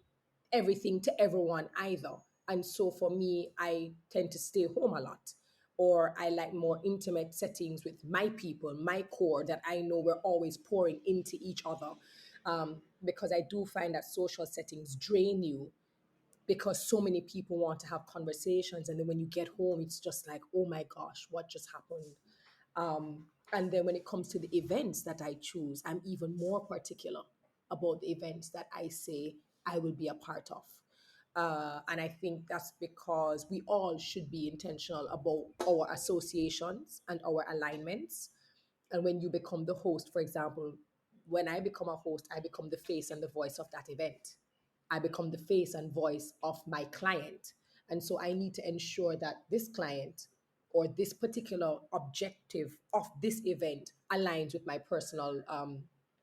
everything to everyone either. And so for me, I tend to stay home a lot. Or I like more intimate settings with my people, my core that I know we're always pouring into each other. Because I do find that social settings drain you because so many people want to have conversations, and then when you get home it's just like, oh my gosh, what just happened? And then when it comes to the events that I choose, I'm even more particular about the events that I say I will be a part of. And I think that's because we all should be intentional about our associations and our alignments. And when you become the host, for example, when I become a host, I become the face and the voice of that event. I become the face and voice of my client. And so I need to ensure that this client or this particular objective of this event aligns with my personal,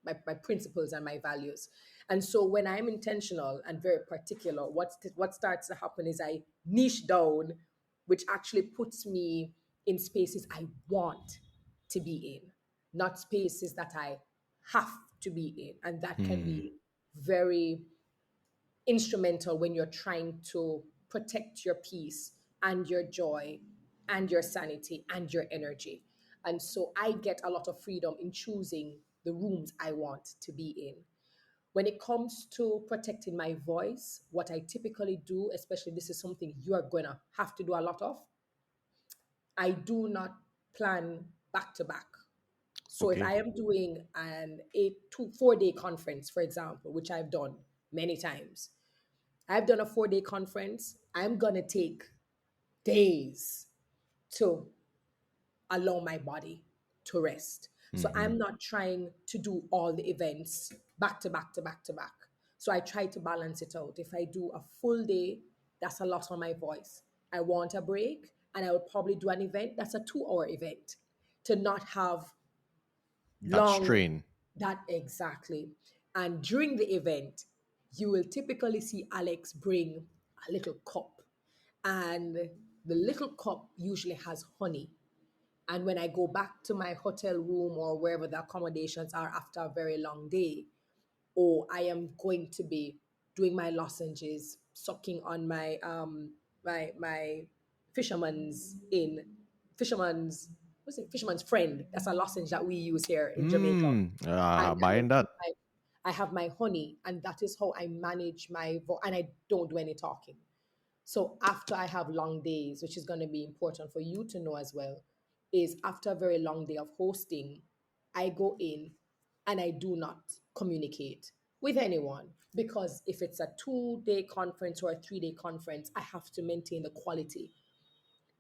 my principles and my values. And so when I'm intentional and very particular, what starts to happen is I niche down, which actually puts me in spaces I want to be in, not spaces that I have to be in. And that can Hmm. be very instrumental when you're trying to protect your peace and your joy and your sanity and your energy. And so I get a lot of freedom in choosing the rooms I want to be in. When it comes to protecting my voice, what I typically do, especially this is something you are going to have to do a lot of, I do not plan back to back. So if Okay. I am doing an 4 day conference, for example, which I've done many times, I've done a 4 day conference. I'm going to take days to allow my body to rest. So Hmm. I'm not trying to do all the events back to back to back to back. So I try to balance it out. If I do a full day, that's a lot on my voice. I want a break, and I would probably do an event that's a 2 hour event to not have That long, strain. that exactly. And during the event, you will typically see Alex bring a little cup, and the little cup usually has honey. And when I go back to my hotel room or wherever the accommodations are after a very long day, or I am going to be doing my lozenges, sucking on my fisherman's in fisherman's what's it, fisherman's friend. That's a lozenge that we use here in Jamaica. And Buying that. I have my honey, and that is how I manage my and I don't do any talking. So after I have long days, which is going to be important for you to know as well, is after a very long day of hosting, I go in and I do not communicate with anyone, because if it's a 2 day conference or a 3 day conference, I have to maintain the quality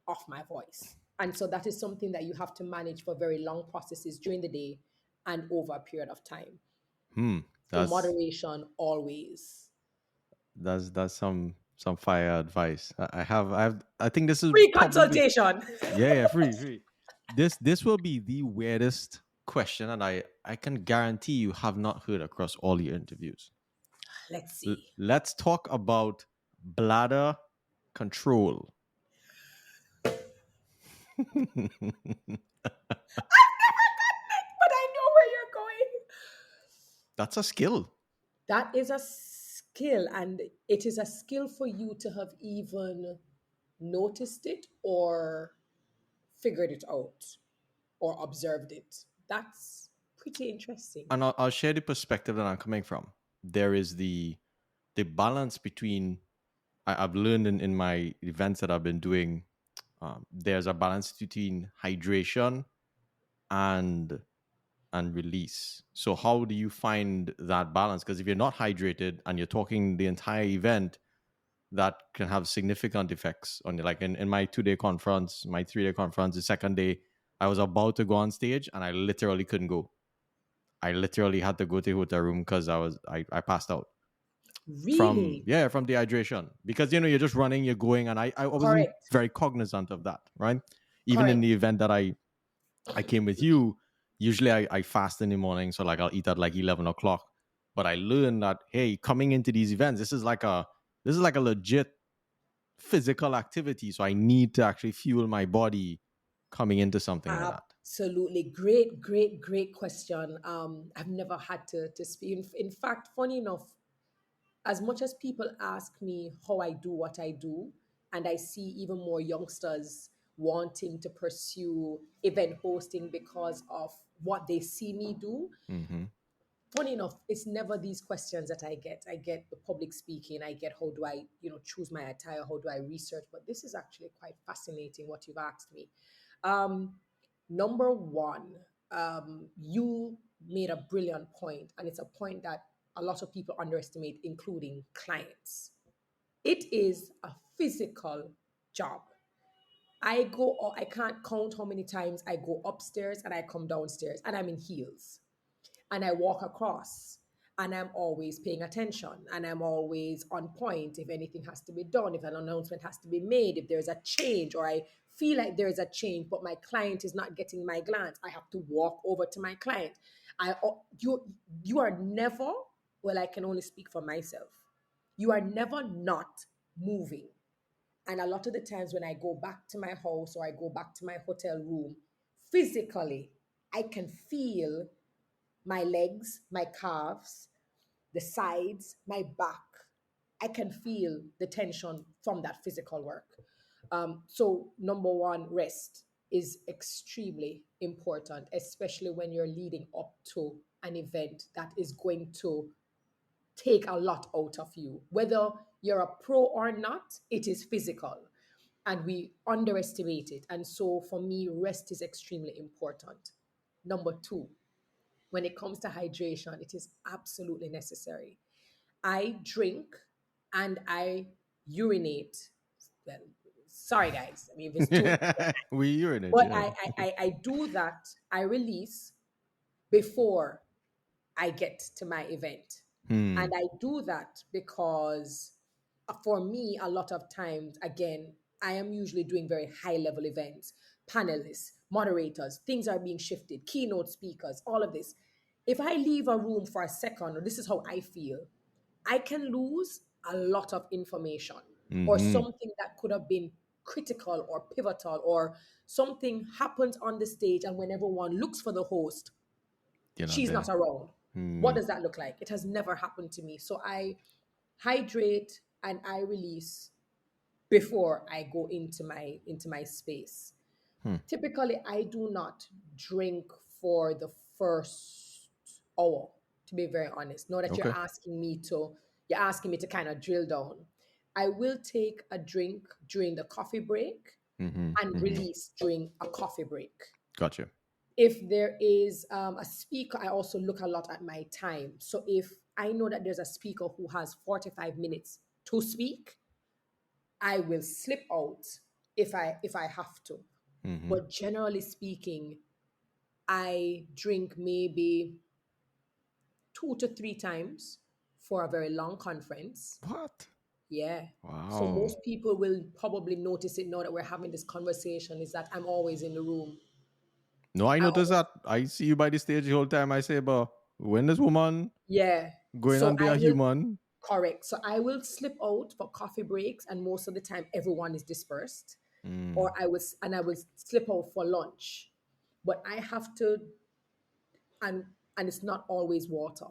of my voice. And so that is something that you have to manage for very long processes during the day and over a period of time. Hmm. So That's moderation always. that's some fire advice. I think this is Free probably, consultation. yeah, free. This will be the weirdest question, and I can guarantee you have not heard across all your interviews. Let's see. Let's talk about bladder control. But I know where you're going. That's a skill. That is a skill, and it is a skill for you to have even noticed it or figured it out or observed it. That's pretty interesting. And I'll share the perspective that I'm coming from. There is the balance between, I've learned in my events that I've been doing. There's a balance between hydration and release. So how do you find that balance? Because if you're not hydrated and you're talking the entire event, that can have significant effects on you. Like in my 2 day conference, my 3 day conference, the second day, I was about to go on stage and I literally couldn't go. I literally had to go to the hotel room because I passed out Really? from dehydration, because you're just running, you're going, and I wasn't Correct. very cognizant of that, right? Even in Correct. the event that I came with you, usually I fast in the morning, so like I'll eat at like 11 o'clock. But I learned that, hey, coming into these events, this is like a legit physical activity, so I need to actually fuel my body coming into something like that. Absolutely. Great, great, great question. I've never had to speak. In fact, funny enough, as much as people ask me how I do what I do, and I see even more youngsters wanting to pursue event hosting because of what they see me do, Mm-hmm. funny enough, it's never these questions that I get. I get the public speaking, I get how do I, choose my attire, how do I research, but this is actually quite fascinating what you've asked me. Um, Number one, you made a brilliant point, and it's a point that a lot of people underestimate, including clients. It is a physical job. I can't count how many times I go upstairs and I come downstairs and I'm in heels and I walk across, and I'm always paying attention, and I'm always on point if anything has to be done, if an announcement has to be made, if there's a change or I feel like there's a change but my client is not getting my glance, I have to walk over to my client. I you are never, well, I can only speak for myself. You are never not moving. And a lot of the times when I go back to my house or I go back to my hotel room, physically, I can feel my legs, my calves, the sides, my back. I can feel the tension from that physical work. So, number one, rest is extremely important, especially when you're leading up to an event that is going to take a lot out of you. Whether you're a pro or not, it is physical and we underestimate it. And so, for me, rest is extremely important. Number two, when it comes to hydration, it is absolutely necessary. I drink and I urinate. Well, sorry guys. I mean, if it's too much, We urinate, but yeah. I do that. I release before I get to my event. Hmm. And I do that because for me, a lot of times, again, I am usually doing very high level events, panelists, moderators, things are being shifted, keynote speakers, all of this. If I leave a room for a second, or this is how I feel, I can lose a lot of information or Mm-hmm. something that could have been critical or pivotal, or something happens on the stage, and when everyone looks for the host, You're not she's not there. around. What Hmm. does that look like? It has never happened to me. So I hydrate and I release before I go into my space. Hmm. Typically, I do not drink for the first hour, to be very honest. Know that Okay. you're asking me to kind of drill down. I will take a drink during the coffee break Mm-hmm. and Mm-hmm. release during a coffee break. Gotcha. If there is a speaker, I also look a lot at my time. So if I know that there's a speaker who has 45 minutes to speak, I will slip out if I have to. Mm-hmm. But generally speaking, I drink maybe 2 to 3 times for a very long conference. What? Yeah. So Wow. most people will probably notice it now that we're having this conversation, is that I'm always in the room. No, I I noticed always, that. I see you by the stage the whole time. I say, but when this woman yeah. going So on be I a will human? Correct. So I will slip out for coffee breaks, and most of the time everyone is dispersed. Mm. Or I will slip out for lunch. But I have to, and it's not always water.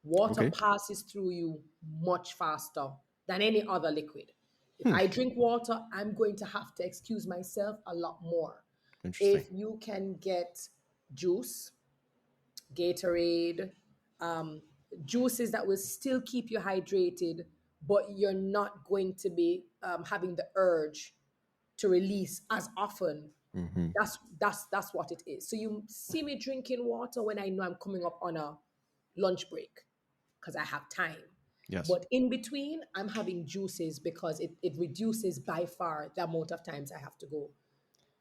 Water Okay. passes through you much faster than any other liquid. If Hmm. I drink water, I'm going to have to excuse myself a lot more. Interesting. If you can get juice, Gatorade, um, juices that will still keep you hydrated, but you're not going to be having the urge to release as often. Mm-hmm. That's what it is. So you see me drinking water when I know I'm coming up on a lunch break because I have time. Yes. But in between, I'm having juices because it reduces by far the amount of times I have to go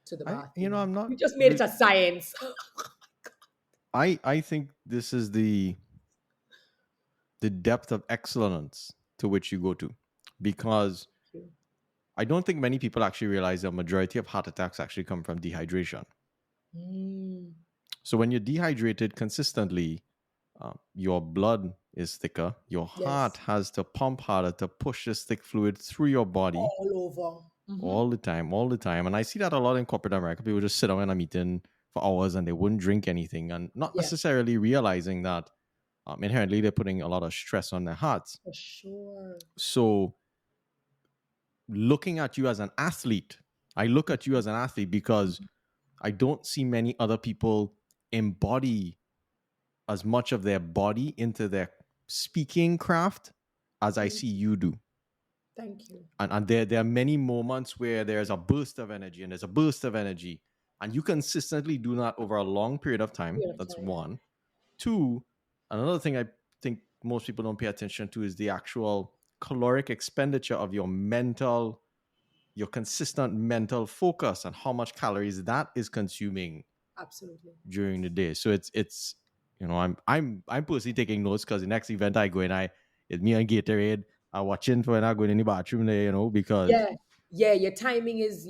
to the bathroom. I'm not You just made it re- a science. I think this is the depth of excellence to which you go to, because I don't think many people actually realize the majority of heart attacks actually come from dehydration. Mm, So when you're dehydrated consistently, your blood is thicker. Your heart yes, has to pump harder to push this thick fluid through your body all over. Hmm. all the time, all the time. And I see that a lot in corporate America. People just sit down in a meeting for hours and they wouldn't drink anything, and not Yeah, necessarily realizing that inherently they're putting a lot of stress on their hearts. for sure. So looking at you as an athlete, I look at you as an athlete because I don't see many other people embody as much of their body into their speaking craft as I Mm, see you do. thank you. And there are many moments where there's a burst of energy and there's a burst of energy. And you consistently do that over a long period of time. Period of That's time. one. Two, another thing I think most people don't pay attention to is the actual caloric expenditure of your consistent mental focus and how much calories that is consuming Absolutely. during the day. So it's I'm personally taking notes because the next event I go in, it's me and Gatorade. I watching for when I go in the bathroom there, because Yeah, yeah. Your timing is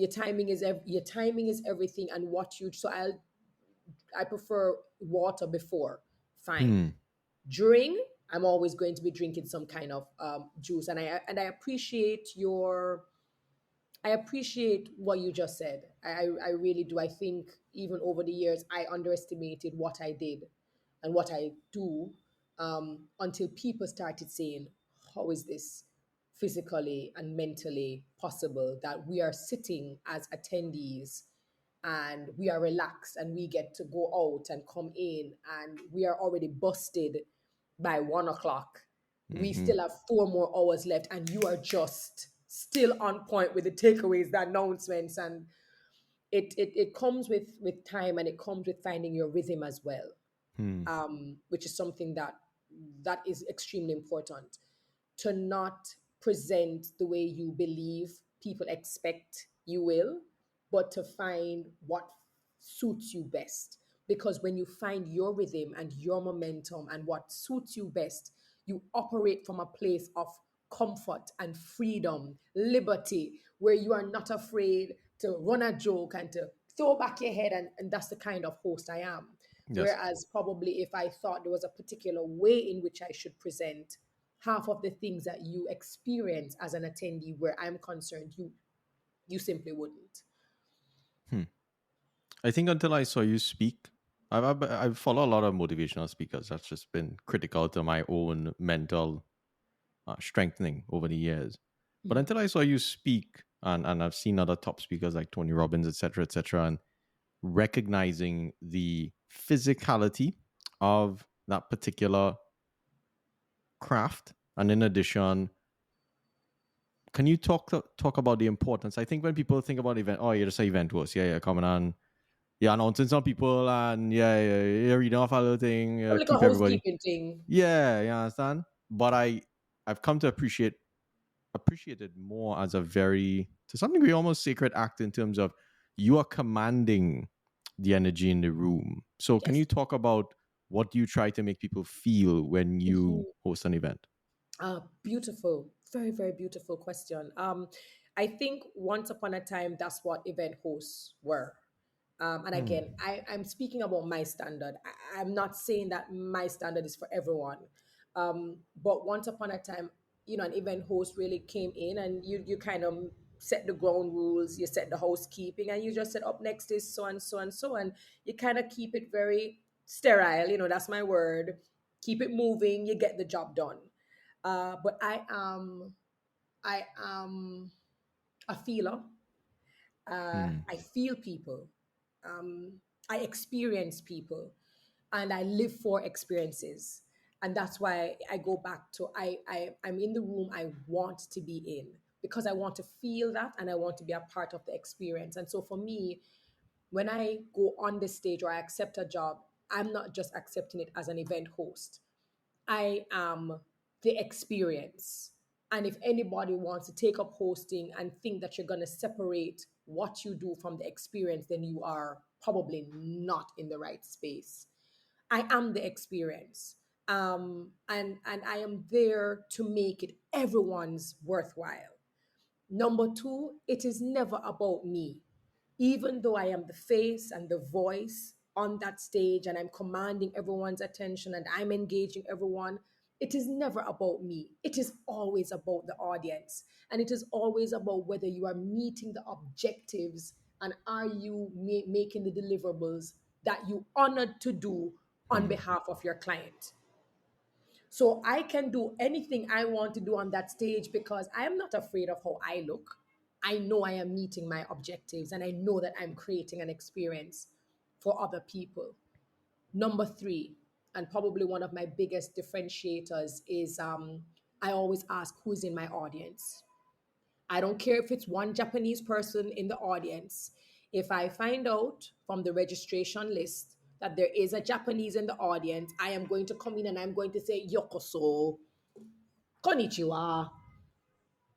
everything, and what you. So I prefer water before. Fine. hmm, During, I'm always going to be drinking some kind of juice, and I appreciate your I appreciate what you just said. I really do. I think even over the years, I underestimated what I did and what I do until people started saying, how is this physically and mentally possible that we are sitting as attendees and we are relaxed and we get to go out and come in and we are already busted by 1 o'clock. We hmm, still have 4 more hours left, and you are just still on point with the takeaways, the announcements, and it comes with time, and it comes with finding your rhythm as well, hmm, which is something that is extremely important, to not present the way you believe people expect you will, but to find what suits you best. Because when you find your rhythm and your momentum and what suits you best, you operate from a place of comfort and freedom, liberty, where you are not afraid to run a joke and to throw back your head. And that's the kind of host I am. yes, Whereas, probably, if I thought there was a particular way in which I should present, half of the things that you experience as an attendee, where I'm concerned, you simply wouldn't. hmm. I think until I saw you speak, I follow a lot of motivational speakers. That's just been critical to my own mental strengthening over the years. But Mhm. until I saw you speak, and I've seen other top speakers like Tony Robbins, etc., and recognizing the physicality of that particular craft, and in addition, can you talk about the importance? I think when people think about event, oh, you're just an event host, yeah, coming on, yeah, announcing some people, and yeah, you're reading off a little thing, Like a keep everybody, housekeeping thing. yeah, you understand. But I've come to appreciate it more as a very, to some degree, almost sacred act in terms of you are commanding the energy in the room. So can Yes. you talk about what you try to make people feel when you Mhm. host an event? Beautiful. Very, very beautiful question. I think once upon a time, that's what event hosts were. And Hmm. again, I'm speaking about my standard. I'm not saying that my standard is for everyone. But once upon a time, an event host really came in, and you kind of set the ground rules, you set the housekeeping, and you just said, up next is so and so and so. And you kind of keep it very sterile, that's my word. Keep it moving, you get the job done. But I am a feeler. Hmm. I feel people. Um, I experience people, and I live for experiences. And that's why I go back to I'm in the room I want to be in, because I want to feel that and I want to be a part of the experience. And so for me, when I go on the stage or I accept a job, I'm not just accepting it as an event host. I am. the experience. And if anybody wants to take up hosting and think that you're going to separate what you do from the experience, then you are probably not in the right space. I am the experience. And I am there to make it everyone's worthwhile. Number two, it is never about me. Even though I am the face and the voice on that stage and I'm commanding everyone's attention and I'm engaging everyone, it is never about me. It is always about the audience. And it is always about whether you are meeting the objectives and are you making the deliverables that you honored to do on Hmm. behalf of your client. So I can do anything I want to do on that stage because I am not afraid of how I look. I know I am meeting my objectives and I know that I'm creating an experience for other people. Number three, and probably one of my biggest differentiators, is I always ask who's in my audience. I don't care if it's one Japanese person in the audience. If I find out from the registration list that there is a Japanese in the audience, I am going to come in and I'm going to say Yokoso, Konnichiwa,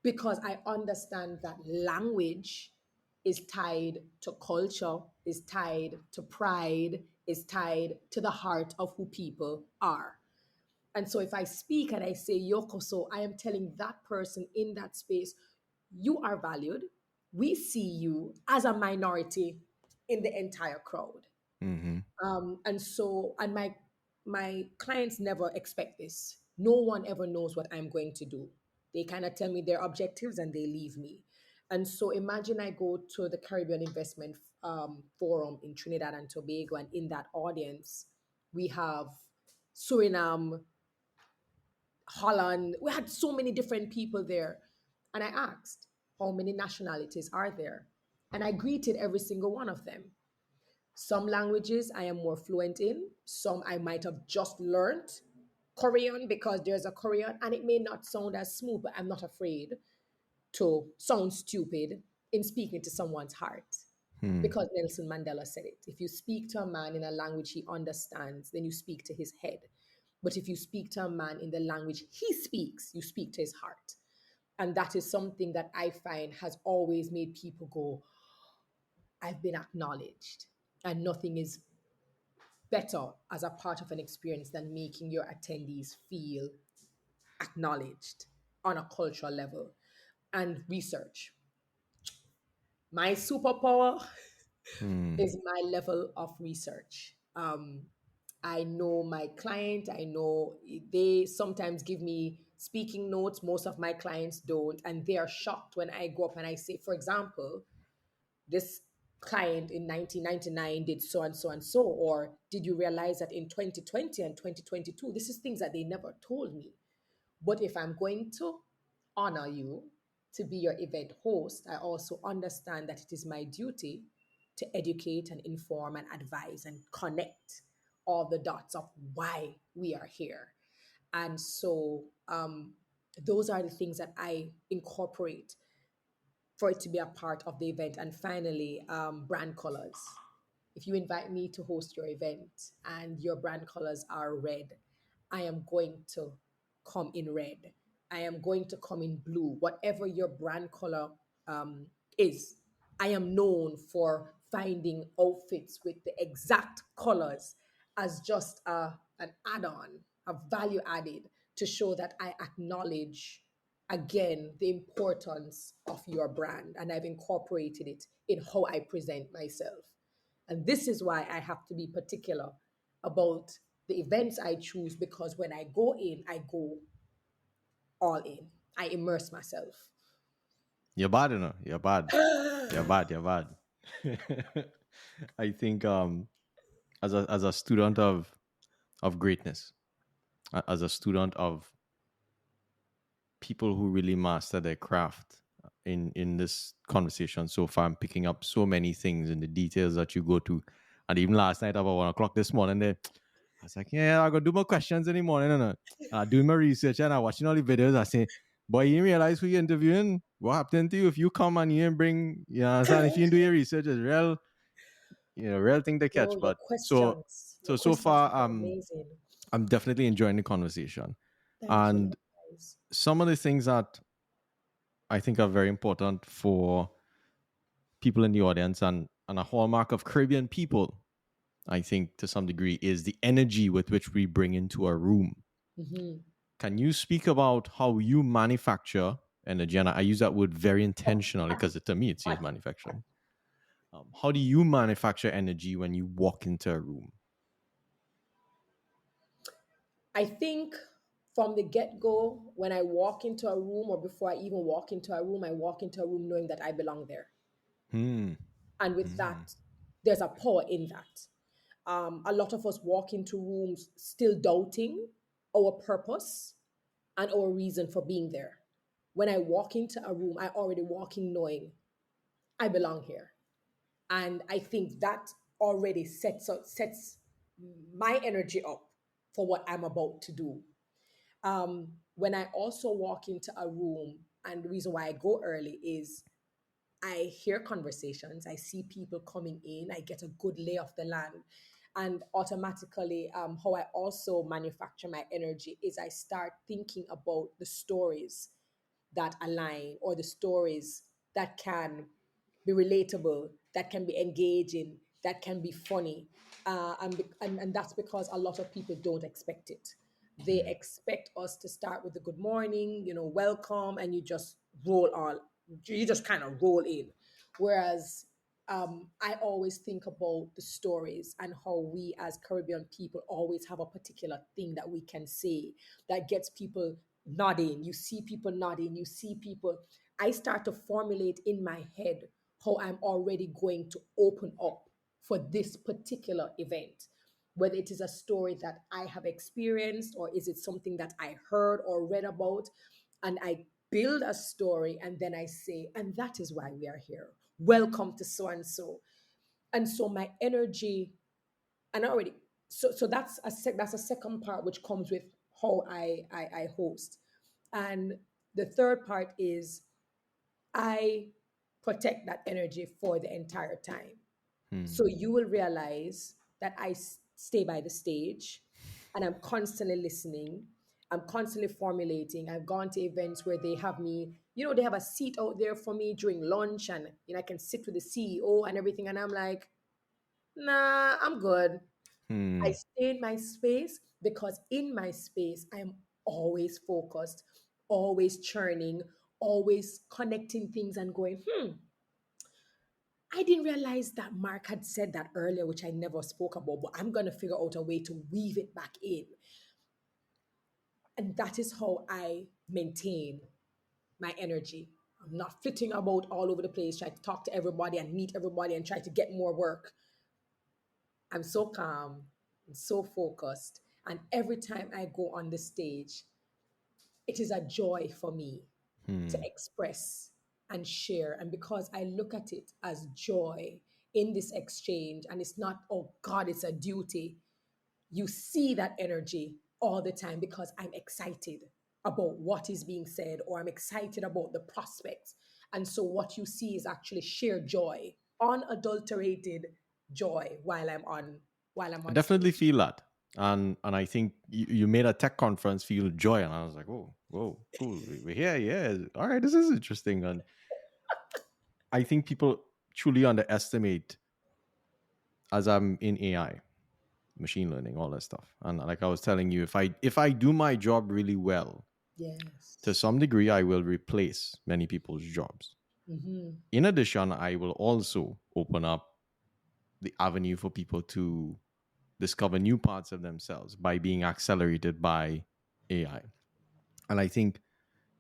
because I understand that language is tied to culture, is tied to pride, is tied to the heart of who people are. And so if I speak and I say Yokoso, I am telling that person in that space, you are valued. We see you as a minority in the entire crowd. Mm-hmm. And my clients never expect this. No one ever knows what I'm going to do. They kind of tell me their objectives and they leave me. And so imagine I go to the Caribbean Investment Forum in Trinidad and Tobago, and in that audience, we have Suriname, Holland. We had so many different people there. And I asked, how many nationalities are there? And I greeted every single one of them. Some languages I am more fluent in, some I might have just learned Korean because there's a Korean and it may not sound as smooth, but I'm not afraid to sound stupid in speaking to someone's heart. Hmm. Because Nelson Mandela said it. If you speak to a man in a language he understands, then you speak to his head. But if you speak to a man in the language he speaks, you speak to his heart. And that is something that I find has always made people go, I've been acknowledged. And nothing is better as a part of an experience than making your attendees feel acknowledged on a cultural level. And research. My superpower Hmm. is my level of research. I know my client, I know they sometimes give me speaking notes. Most of my clients don't. And they are shocked when I go up and I say, for example, this client in 1999 did so and so and so, or did you realize that in 2020 and 2022, this is things that they never told me. But if I'm going to honor you to be your event host, I also understand that it is my duty to educate and inform and advise and connect all the dots of why we are here. And so those are the things that I incorporate for it to be a part of the event. And finally, brand colors. If you invite me to host your event and your brand colors are red, I am going to come in red. I am going to come in blue. Whatever your brand color um, is, I am known for finding outfits with the exact colors as just an add on, a value added to show that I acknowledge again the importance of your brand and I've incorporated it in how I present myself. And this is why I have to be particular about the events I choose because when I go in, I go all in. I immerse myself. You're bad, you know. You're bad. You're bad. You're bad. I think as a student of greatness, as a student of people who really master their craft in this conversation so far, I'm picking up so many things in the details that you go to. And even last night about 1 o'clock this morning, there I was like, yeah, I gotta do my questions in the morning and I doing my research and I watching all the videos. I say, boy, you didn't realize who you're interviewing. What happened to you if you come and you didn't bring, you know, and if you didn't do your research, it's real, real thing to catch. No, But so your so questions far, are amazing. I'm definitely enjoying the conversation. Thank And you. Yes. some of the things that I think are very important for people in the audience, and a hallmark of Caribbean people, I think to some degree, is the energy with which we bring into a room. Hmm. Can you speak about how you manufacture energy? And I use that word very intentionally because to me it seems manufacturing. How do you manufacture energy when you walk into a room? I think from the get go, when I walk into a room, or before I even walk into a room, I walk into a room knowing that I belong there. Hmm. And with Hmm. that, there's a power in that. A lot of us walk into rooms still doubting our purpose and our reason for being there. When I walk into a room, I already walk in knowing I belong here. And I think that already sets my energy up for what I'm about to do. When I also walk into a room, and the reason why I go early is I hear conversations, I see people coming in, I get a good lay of the land. And automatically, how I also manufacture my energy is I start thinking about the stories that align, or the stories that can be relatable, that can be engaging, that can be funny. And that's because a lot of people don't expect it. They expect us to start with the good morning, welcome, and you just roll on. You just kind of roll in. Whereas I always think about the stories and how we as Caribbean people always have a particular thing that we can say that gets people nodding. You see people nodding, you see people. I start to formulate in my head how I'm already going to open up for this particular event. Whether it is a story that I have experienced, or is it something that I heard or read about, and I build a story and then I say, and that is why we are here. Welcome to so and so. And so my energy, and already, so that's a second part which comes with how I host. And the third part is I protect that energy for the entire time. Hmm. So you will realize that stay by the stage and I'm constantly listening. I'm constantly formulating. I've gone to events where they have me, they have a seat out there for me during lunch, and I can sit with the CEO and everything. And I'm like, nah, I'm good. I Hmm. stay in my space because in my space, I'm always focused, always churning, always connecting things and going, I didn't realize that Mark had said that earlier, which I never spoke about, but I'm going to figure out a way to weave it back in. And that is how I maintain my energy. I'm not flitting about all over the place, trying to talk to everybody and meet everybody and try to get more work. I'm so calm, I'm so focused. And every time I go on the stage, it is a joy for me to Hmm. express and share. And because I look at it as joy in this exchange, and it's not, oh God, it's a duty, you see that energy all the time because I'm excited about what is being said, or I'm excited about the prospects. And so what you see is actually sheer joy, unadulterated joy while I'm I on definitely stage. feel that. And I think you made a tech conference feel joy. And I was like, oh, whoa, cool. We're here. Yeah. All right. This is interesting. And I think people truly underestimate, as I'm in AI, machine learning, all that stuff. And like I was telling you, if I do my job really well, to Yes. some degree, I will replace many people's jobs. Hmm. In addition, I will also open up the avenue for people to discover new parts of themselves by being accelerated by AI. And I think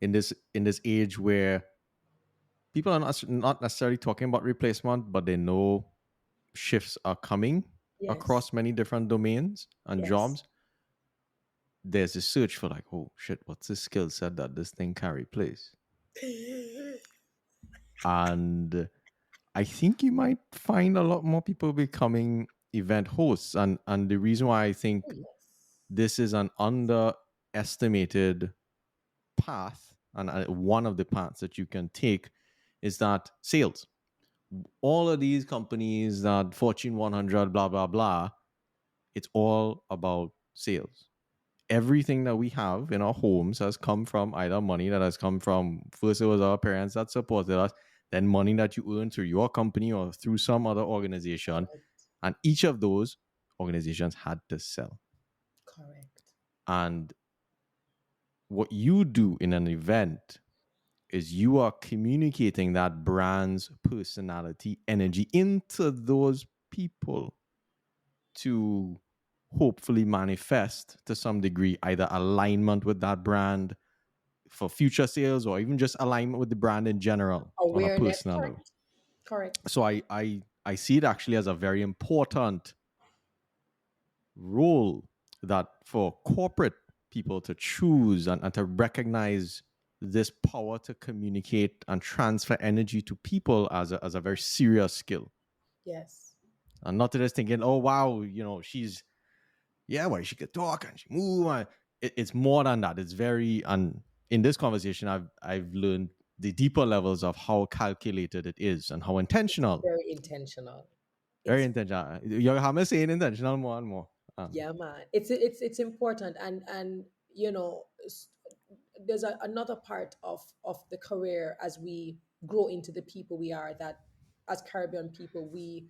in this age where people are not necessarily talking about replacement, but they know shifts are coming Yes. across many different domains and Yes. jobs, there's a search for like, oh shit, what's the skill set that this thing can replace? And I think you might find a lot more people becoming event hosts. And the reason why I think Oh, yes. this is an underestimated path, and one of the paths that you can take, is that sales. All of these companies that Fortune 100, blah blah blah, it's all about sales. everything that we have in our homes has come from either money that has come from, first it was our parents that supported us, then money that you earn through your company or through some other organization. Correct. And each of those organizations had to sell. Correct. And what you do in an event is you are communicating that brand's personality, energy into those people to hopefully manifest to some degree either alignment with that brand for future sales or even just alignment with the brand in general on a Awareness. personal level. Correct. Correct. So I see it actually as a very important role that for corporate people to choose and to recognize this power to communicate and transfer energy to people as a very serious skill. Yes. And not to just thinking, oh wow, she's well, she could talk and she move. It's more than that. It's very, and in this conversation, I've learned the deeper levels of how calculated it is and how It's intentional. very intentional. Very It's intentional. You're having saying intentional more and more. Yeah, man. It's important, and you know, there's another part of the career as we grow into the people we are, that as Caribbean people we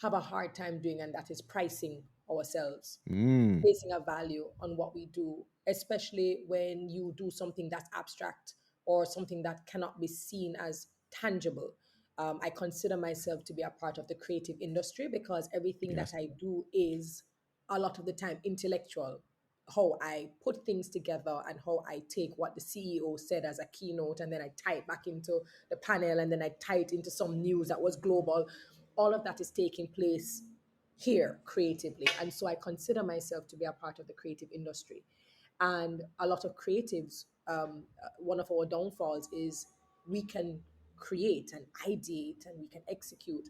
have a hard time doing, and that is pricing ourselves, Mm, placing a value on what we do, especially when you do something that's abstract or something that cannot be seen as tangible. I consider myself to be a part of the creative industry because everything that yes. I do is a lot of the time intellectual. How I put things together and how I take what the CEO said as a keynote and then I tie it back into the panel and then I tie it into some news that was global. All of that is taking place here creatively. And so I consider myself to be a part of the creative industry. And a lot of creatives, one of our downfalls is we can create and ideate and we can execute.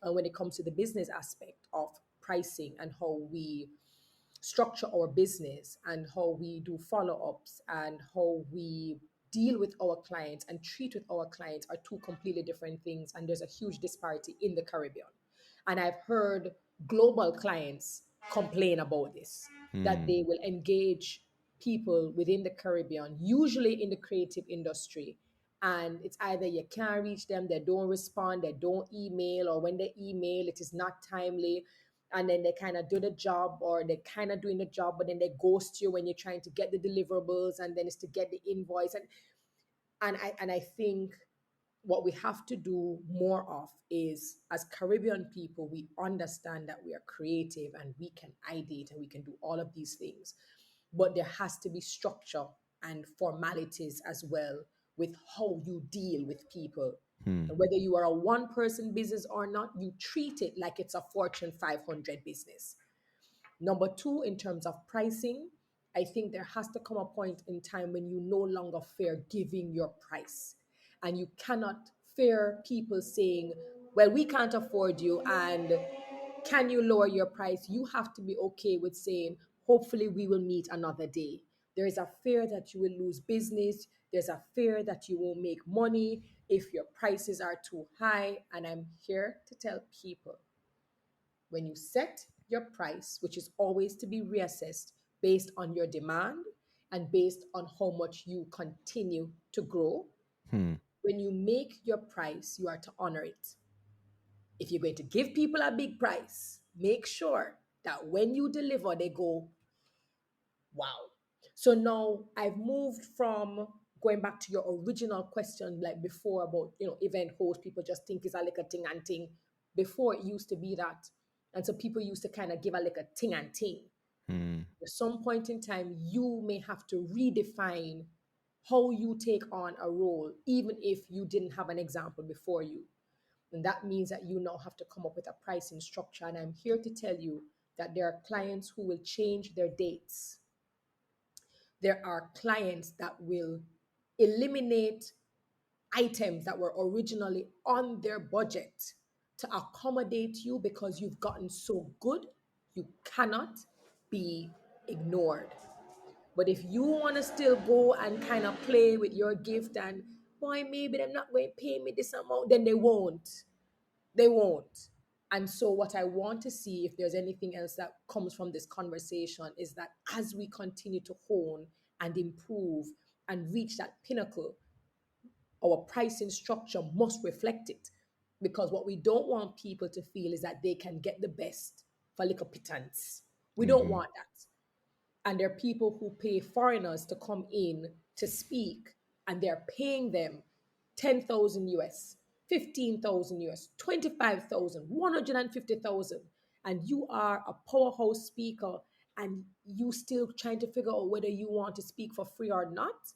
And when it comes to the business aspect of pricing and how we structure our business and how we do follow-ups and how we deal with our clients and treat with our clients are two completely different things, and there's a huge disparity in the Caribbean. And I've heard global clients complain about this, that Hmm. they will engage people within the Caribbean, usually in the creative industry, and it's either you can't reach them, they don't respond, they don't email, or when they email it is not timely, and then they kind of do the job, or they're kind of doing the job but then they ghost you when you're trying to get the deliverables, and then it's to get the invoice. And I think what we have to do more of is, as Caribbean people, we understand that we are creative and we can ideate and we can do all of these things, but there has to be structure and formalities as well with how you deal with people. Hmm. And whether you are a one person business or not, you treat it like it's a Fortune 500 business. Number two, in terms of pricing, I think there has to come a point in time when you no longer fear giving your price. And you cannot fear people saying, well, we can't afford you and can you lower your price? You have to be okay with saying, hopefully, we will meet another day. There is a fear that you will lose business. There's a fear that you won't make money if your prices are too high. And I'm here to tell people, when you set your price, which is always to be reassessed based on your demand and based on how much you continue to grow, Hmm. when you make your price, you are to honor it. If you're going to give people a big price, make sure that when you deliver, they go, wow. So now I've moved from going back to your original question, like before, about event host. People just think it's a little thing and thing. Before it used to be that, and so people used to kind of give a little thing and thing. Hmm. At some point in time, you may have to redefine how you take on a role, even if you didn't have an example before you. And that means that you now have to come up with a pricing structure. And I'm here to tell you that there are clients who will change their dates. There are clients that will eliminate items that were originally on their budget to accommodate you because you've gotten so good, you cannot be ignored. But if you want to still go and kind of play with your gift and, boy, maybe they're not going to pay me this amount, then they won't. They won't. And so, what I want to see, if there's anything else that comes from this conversation, is that as we continue to hone and improve and reach that pinnacle, our pricing structure must reflect it. Because what we don't want people to feel is that they can get the best for little pittance. We don't Mm-hmm. want that. And there are people who pay foreigners to come in to speak, and they're paying them 10,000 US, 15,000 US, 25,000, 150,000, and you are a powerhouse speaker and you still trying to figure out whether you want to speak for free or not.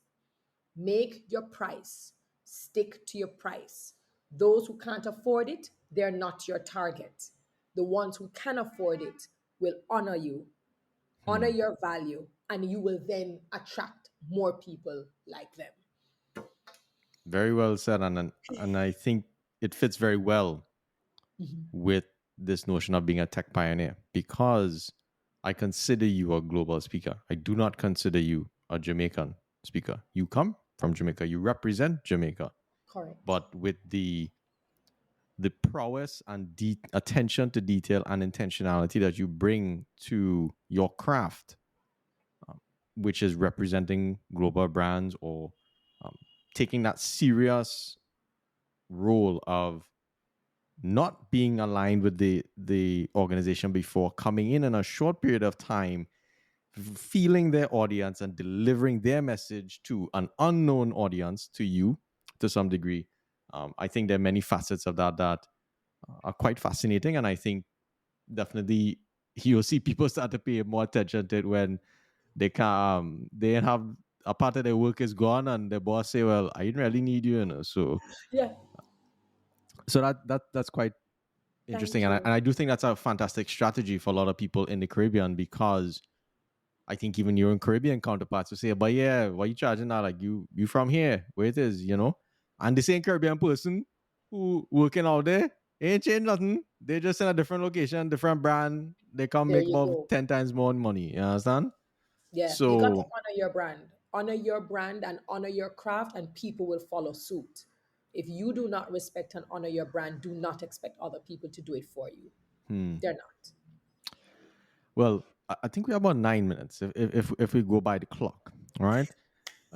Make your price, stick to your price. Those who can't afford it, they're not your target. The ones who can afford it will honor you, honor Hmm. your value, and you will then attract more people like them. Very well said, and I think it fits very well Mhm. with this notion of being a tech pioneer because I consider you a global speaker. I do not consider you a Jamaican speaker. You come from Jamaica, you represent Jamaica, Correct. but with the prowess and attention to detail and intentionality that you bring to your craft, um, which is representing global brands or um, taking that serious role of not being aligned with the organization before coming in a short period of time, feeling their audience and delivering their message to an unknown audience, to you to some degree. I think there are many facets of that are quite fascinating, and I think definitely you'll see people start to pay more attention to it when they have a part of their work is gone and the boss say, well, I didn't really need you, so Yeah. that's quite interesting. Thank And you. I do think that's a fantastic strategy for a lot of people in the Caribbean because I think even your Caribbean counterparts will say, but yeah, why you charging that? Like you from here, where it is. And the same Caribbean person who working out there ain't changed nothing. They just in a different location, different brand. They come There make you about go. 10 times more money. You understand? Yeah. You got to So honor your brand. Honor your brand and honor your craft, and people will follow suit. If you do not respect and honor your brand, do not expect other people to do it for you. hmm. They're not. Well, I think we have about 9 minutes if we go by the clock. All right.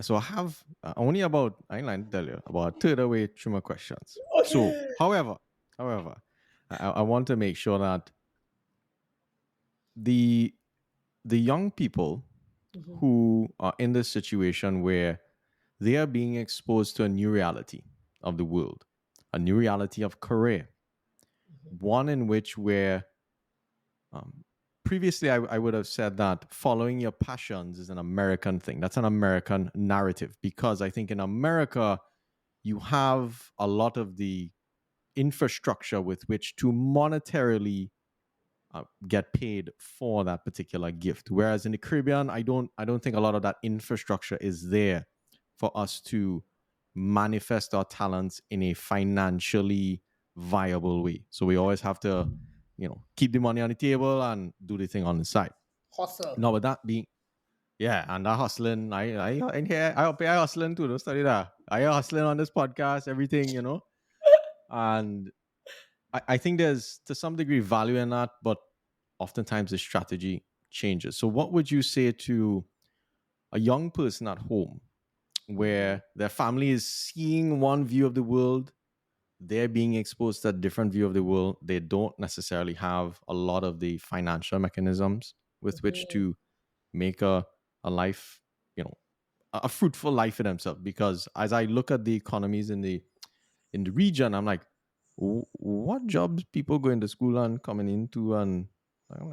So I have only about, I ain't lying to tell you, about a third away through my questions. So, Okay. however, I want to make sure that the the young people Mhm, who are in this situation where they are being exposed to a new reality of the world, a new reality of career, mhm, one in which where um, previously I would have said that following your passions is an American thing. That's an American narrative because I think in America you have a lot of the infrastructure with which to monetarily get paid for that particular gift. Whereas in the Caribbean, I don't think a lot of that infrastructure is there for us to manifest our talents in a financially viable way. So we always have to, keep the money on the table and do the thing on the side. hustle. Now, with that being, yeah, and that hustling, I in here, I hustling too. Don't study that. I hustling on this podcast, everything. And I think there's to some degree value in that, but oftentimes the strategy changes. So, what would you say to a young person at home Mhm, where their family is seeing one view of the world, they're being exposed to a different view of the world, they don't necessarily have a lot of the financial mechanisms with which mhm. to make a life, you know, a fruitful life for themselves? Because as I look at the economies in the region, I'm like, what jobs people going to school and coming into, and I'm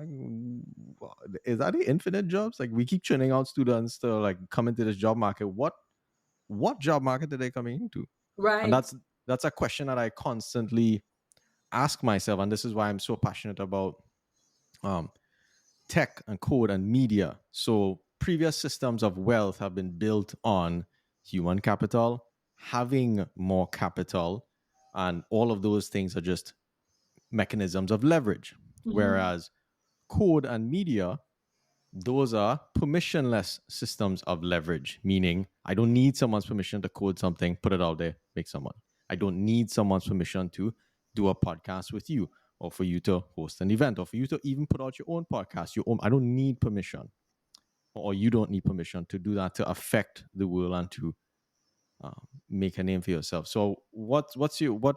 like, is that the infinite jobs? Like we keep churning out students to like come into this job market. What job market are they coming into? And Right. that's a question that I constantly ask myself, and this is why I'm so passionate about um, tech and code and media. So previous systems of wealth have been built on human capital, having more capital, and all of those things are just mechanisms of leverage. Mhm. Whereas code and media, those are permissionless systems of leverage, meaning I don't need someone's permission to code something, put it out there, make some money. I don't need someone's permission to do a podcast with you. or for you to host an event, or for you to even put out your own podcast, your own. I don't need permission, or you don't need permission to do that, to affect the world and to make a name for yourself. So what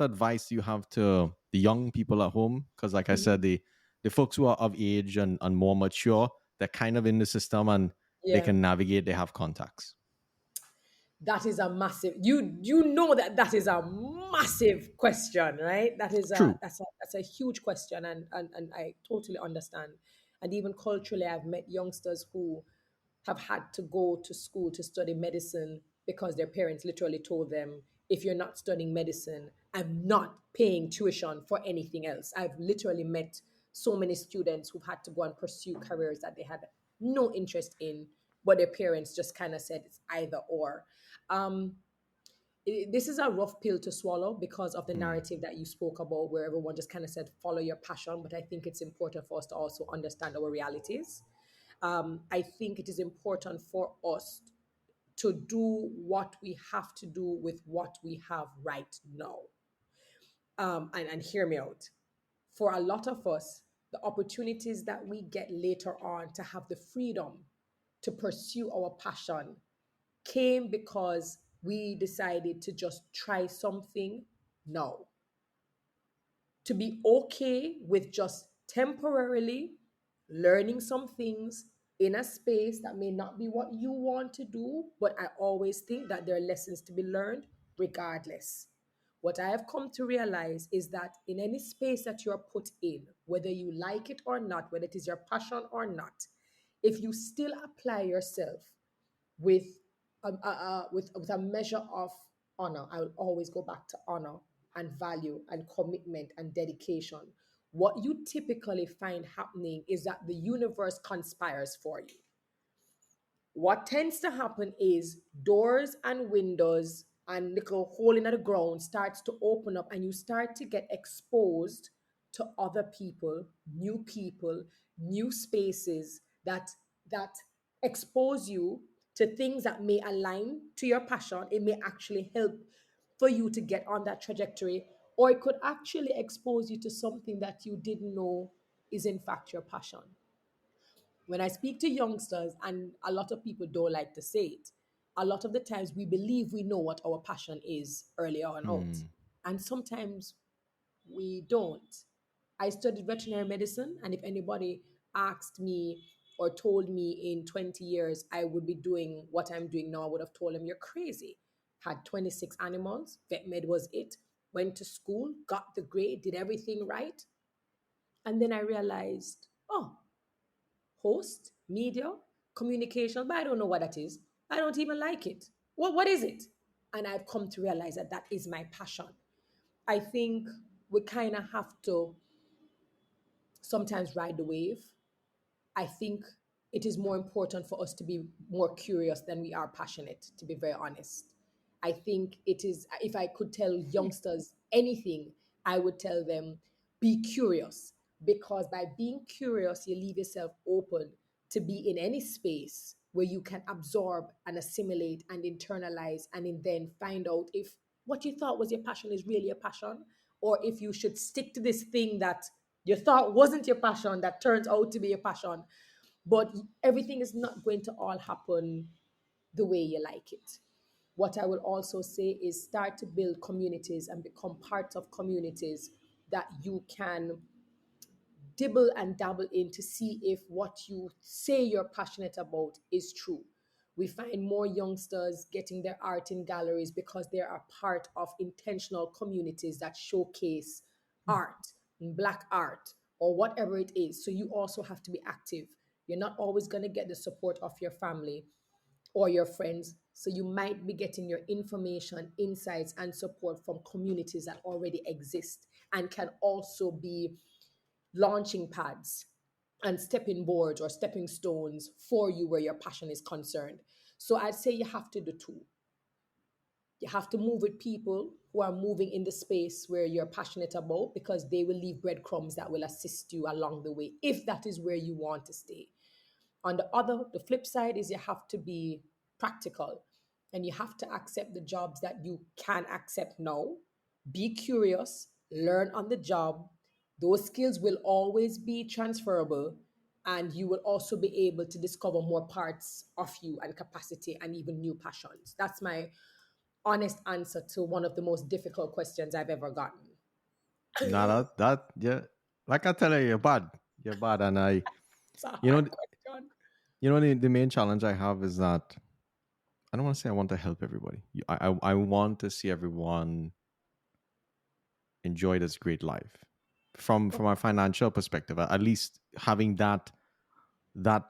advice do you have to the young people at home? Because like I Mhm. said, the folks who are of age and more mature, they're kind of in the system and they Yeah. can navigate. They have contacts. That is a massive. You know that that is a massive question, right? That is a True. that's a huge question, and I totally understand. And even culturally, I've met youngsters who have had to go to school to study medicine because their parents literally told them, if you're not studying medicine, I'm not paying tuition for anything else. I've literally met so many students who've had to go and pursue careers that they had no interest in, but their parents just kind of said it's either or. Um, this is a rough pill to swallow because of the Mm. narrative that you spoke about, where everyone just kind of said, follow your passion. But I think it's important for us to also understand our realities. I think it is important for us to do what we have to do with what we have right now. And hear me out. For a lot of us, the opportunities that we get later on to have the freedom to pursue our passion came because we decided to just try something now, to be okay with just temporarily learning some things in a space that may not be what you want to do, but I always think that there are lessons to be learned regardless. What I have come to realize is that in any space that you're put in, whether you like it or not, whether it is your passion or not, if you still apply yourself with with a measure of honor. I will always go back to honor and value and commitment and dedication. What you typically find happening is that the universe conspires for you. What tends to happen is doors and windows and little hole in the ground starts to open up, and you start to get exposed to other people, new spaces that expose you to things that may align to your passion. It may actually help for you to get on that trajectory, or it could actually expose you to something that you didn't know is in fact your passion. When I speak to youngsters, and a lot of people don't like to say it, a lot of the times we believe we know what our passion is early on out. Mm. And sometimes we don't. I studied veterinary medicine, and if anybody asked me or told me in 20 years I would be doing what I'm doing now, I would have told them, you're crazy. Had 26 animals, vet med was it. Went to school, got the grade, did everything right. And then I realized, oh, host, media, communication, but I don't know what that is. I don't even like it. What is it? And I've come to realize that that is my passion. I think we kind of have to sometimes ride the wave. I think it is more important for us to be more curious than we are passionate, to be very honest. I think it is, if I could tell youngsters anything, I would tell them be curious, because by being curious, you leave yourself open to be in any space where you can absorb and assimilate and internalize, and then find out if what you thought was your passion is really a passion, or if you should stick to this thing that you thought wasn't your passion that turns out to be your passion. But everything is not going to all happen the way you like it. What I will also say is start to build communities and become part of communities that you can dibble and dabble in to see if what you say you're passionate about is true. We find more youngsters getting their art in galleries because they are part of intentional communities that showcase art, black art, or whatever it is. So you also have to be active. You're not always going to get the support of your family or your friends. So you might be getting your information, insights, and support from communities that already exist and can also be launching pads and stepping boards or stepping stones for you where your passion is concerned. So I'd say you have to do two. You have to move with people who are moving in the space where you're passionate about, because they will leave breadcrumbs that will assist you along the way if that is where you want to stay. On the flip side is you have to be practical, and you have to accept the jobs that you can accept now. Be curious, learn on the job, Those skills will always be transferable, and you will also be able to discover more parts of you and capacity and even new passions. That's my honest answer to one of the most difficult questions I've ever gotten. Now that yeah, like I tell you, you're bad, and It's a you know, hard question. the main challenge I have is that I don't want to say I want to help everybody. I want to see everyone enjoy this great life. From a financial perspective, at least having that that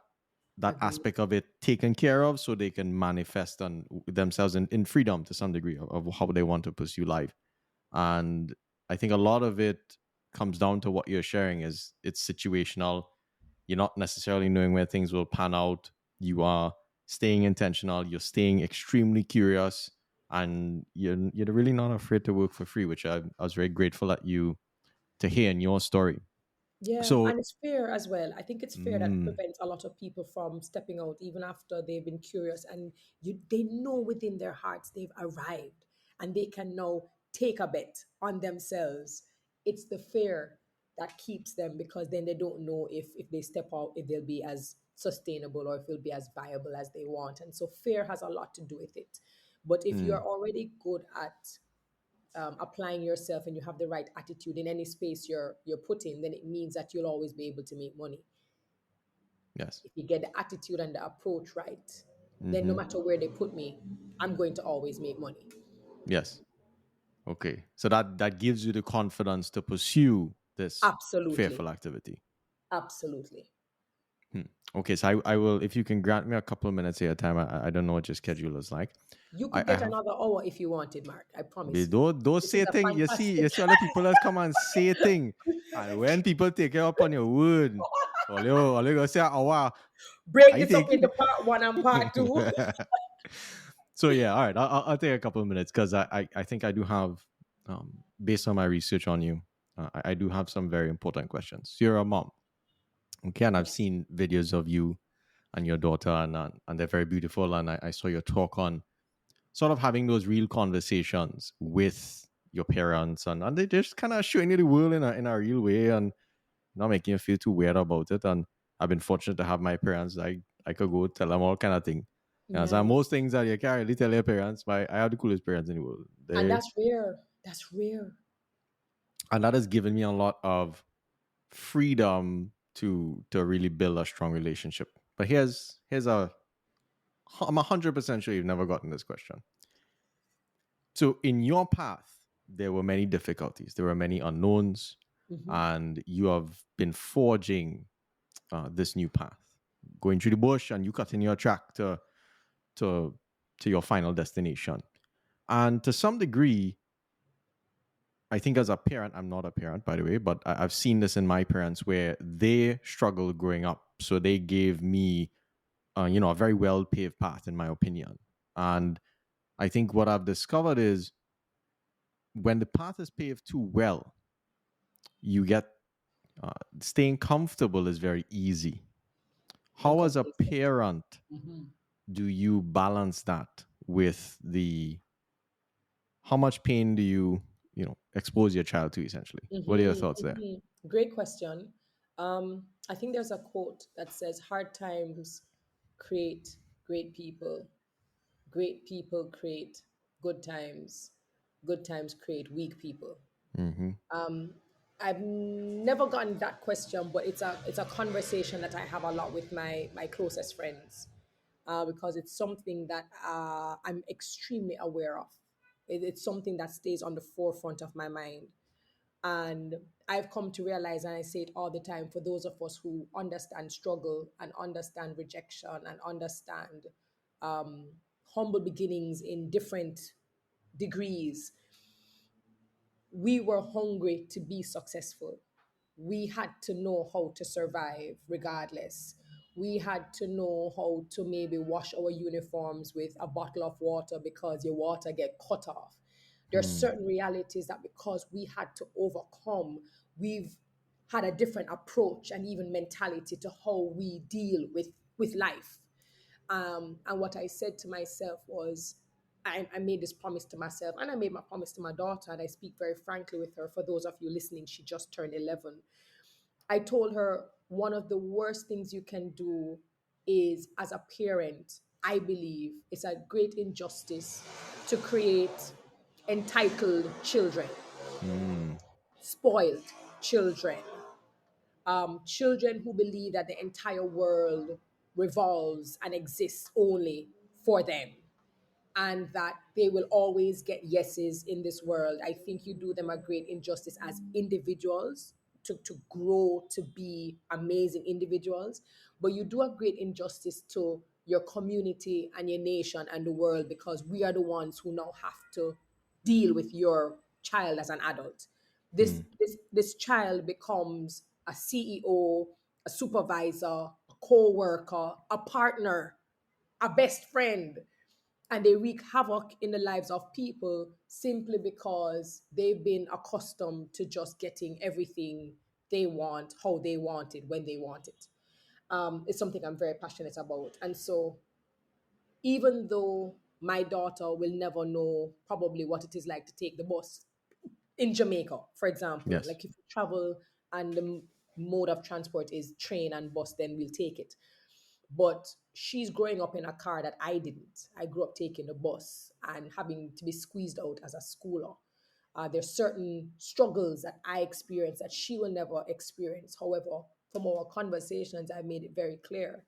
Agreed. aspect of it taken care of, so they can manifest on themselves in freedom to some degree of how they want to pursue life. And I think a lot of it comes down to what you're sharing is it's situational. You're not necessarily knowing where things will pan out. You are staying intentional. You're staying extremely curious, and you're really not afraid to work for free, which I was very grateful at you to hear in your story. Yeah, So, and it's fair as well. I think it's fair that mm, prevents a lot of people from stepping out even after they've been curious and they know within their hearts they've arrived and they can now take a bet on themselves. It's the fear that keeps them, because then they don't know if they step out, if they'll be as sustainable or if it'll be as viable as they want. And so fear has a lot to do with it. But if you're mm, already good at applying yourself and you have the right attitude in any space you're put in, then it means that you'll always be able to make money. yes, If you get the attitude and the approach right, then no hmm, matter where they put me, I'm going to always make money. yes, okay. So that gives you the confidence to pursue this Absolutely. fearful activity. Absolutely. Hmm. Okay, so I will, if you can grant me a couple of minutes at a time. I don't know what your schedule is like. You could I get have another hour if you wanted, Mark. I They promise you. don't This is say a thing. You fantastic see other people that come and say thing. And when people take it up on your word, all you gonna say, oh wow, break I this up take into part one and part two. So yeah, all right. I'll take a couple of minutes because I think I do have, based on my research on you, I do have some very important questions. So you're a mom, okay, and I've Yes. seen videos of you and your daughter, and they're very beautiful. And I saw your talk on sort of having those real conversations with your parents, and they just kind of showing you the world in a real way and not making you feel too weird about it. And I've been fortunate to have my parents. I could go tell them all kind of thing. And so most Nice. things that you can't really tell your parents, I have the coolest parents in the world. And They that's rare. That's rare. And that has given me a lot of freedom to really build a strong relationship. But here's a I'm 100% sure you've never gotten this question. So in your path, there were many difficulties, there were many unknowns, Hmm. and you have been forging this new path, going through the bush, and you cutting your track to to your final destination. And to some degree, I think as a parent, I'm not a parent, by the way, but I've seen this in my parents where they struggled growing up, so they gave me, a very well paved path, in my opinion. And I think what I've discovered is when the path is paved too well, you get staying comfortable is very easy. And How, as a complacent. parent, Hmm. do you balance that with the how much pain do you expose your child to, essentially? What are your thoughts there? Great question. I think there's a quote that says, "Hard times create great people. Great people create good times. Good times create weak people." Mm-hmm. I've never gotten that question, but it's a conversation that I have a lot with my closest friends, because it's something that I'm extremely aware of. It's something that stays on the forefront of my mind. And I've come to realize, and I say it all the time, for those of us who understand struggle and understand rejection and understand humble beginnings in different degrees, we were hungry to be successful. We had to know how to survive regardless. We had to know how to maybe wash our uniforms with a bottle of water because your water get cut off. There are Mm. certain realities that, because we had to overcome, we've had a different approach and even mentality to how we deal with life. And what I said to myself was, I made this promise to myself, and I made my promise to my daughter, and I speak very frankly with her. For those of you listening, she just turned 11. I told her one of the worst things you can do is, as a parent, I believe it's a great injustice to create entitled children, Mm. spoiled children, children who believe that the entire world revolves and exists only for them, and that they will always get yeses in this world. I think you do them a great injustice as individuals to grow to be amazing individuals, but you do a great injustice to your community and your nation and the world, because we are the ones who now have to deal with your child as an adult. Mm. This child becomes a CEO, a supervisor, a co-worker, a partner, a best friend, and they wreak havoc in the lives of people simply because they've been accustomed to just getting everything they want, how they want it, when they want it. It's something I'm very passionate about. And so, even though my daughter will never know probably what it is like to take the bus in Jamaica, for example, Yes. like if you travel and the mode of transport is train and bus, then we'll take it. But she's growing up in a car that I didn't. I grew up taking the bus and having to be squeezed out as a schooler. There's certain struggles that I experience that she will never experience. However, from our conversations, I made it very clear.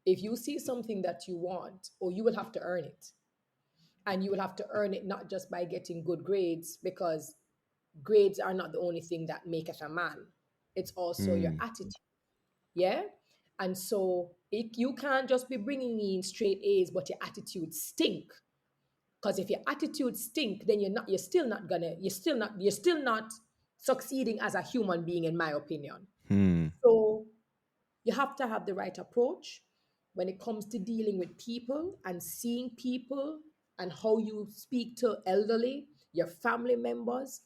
If you see something that you want, or you will have to earn it. And you will have to earn it not just by getting good grades, because grades are not the only thing that maketh a man. It's also your Mm. attitude. Yeah. And so you can't just be bringing in straight A's, but your attitude stink. Because if your attitude stink, then you're still not succeeding as a human being, in my opinion. Mm. So you have to have the right approach when it comes to dealing with people and seeing people, and how you speak to elderly, your family members,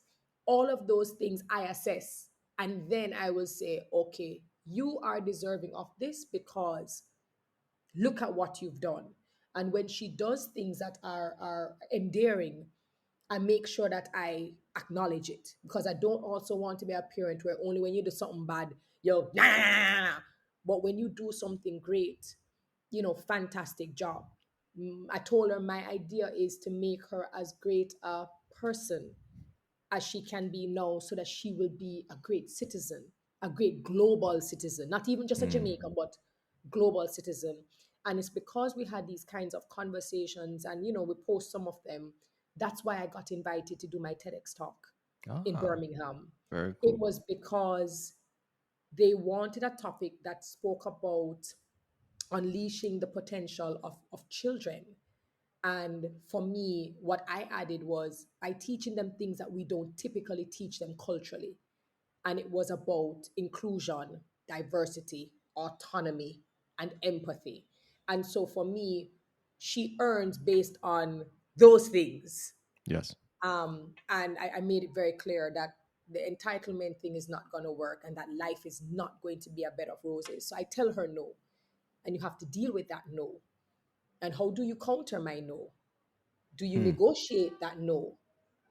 all of those things I assess. And then I will say, okay, you are deserving of this because look at what you've done. And when she does things that are endearing, I make sure that I acknowledge it, because I don't also want to be a parent where only when you do something bad, you're nah, nah, nah, nah. But when you do something great, fantastic job. I told her my idea is to make her as great a person as she can be now, so that she will be a great citizen, a great global citizen, not even just a Mm. Jamaican, but global citizen. And it's because we had these kinds of conversations, and we post some of them. That's why I got invited to do my TEDx talk in Ah, Birmingham. very It cool. was because they wanted a topic that spoke about unleashing the potential of children. And for me, what I added was by teaching them things that we don't typically teach them culturally. And it was about inclusion, diversity, autonomy, and empathy. And so for me, she earns based on those things. Yes. And I made it very clear that the entitlement thing is not going to work, and that life is not going to be a bed of roses. So I tell her no. And you have to deal with that no. And how do you counter my no? Do you Hmm. negotiate that no?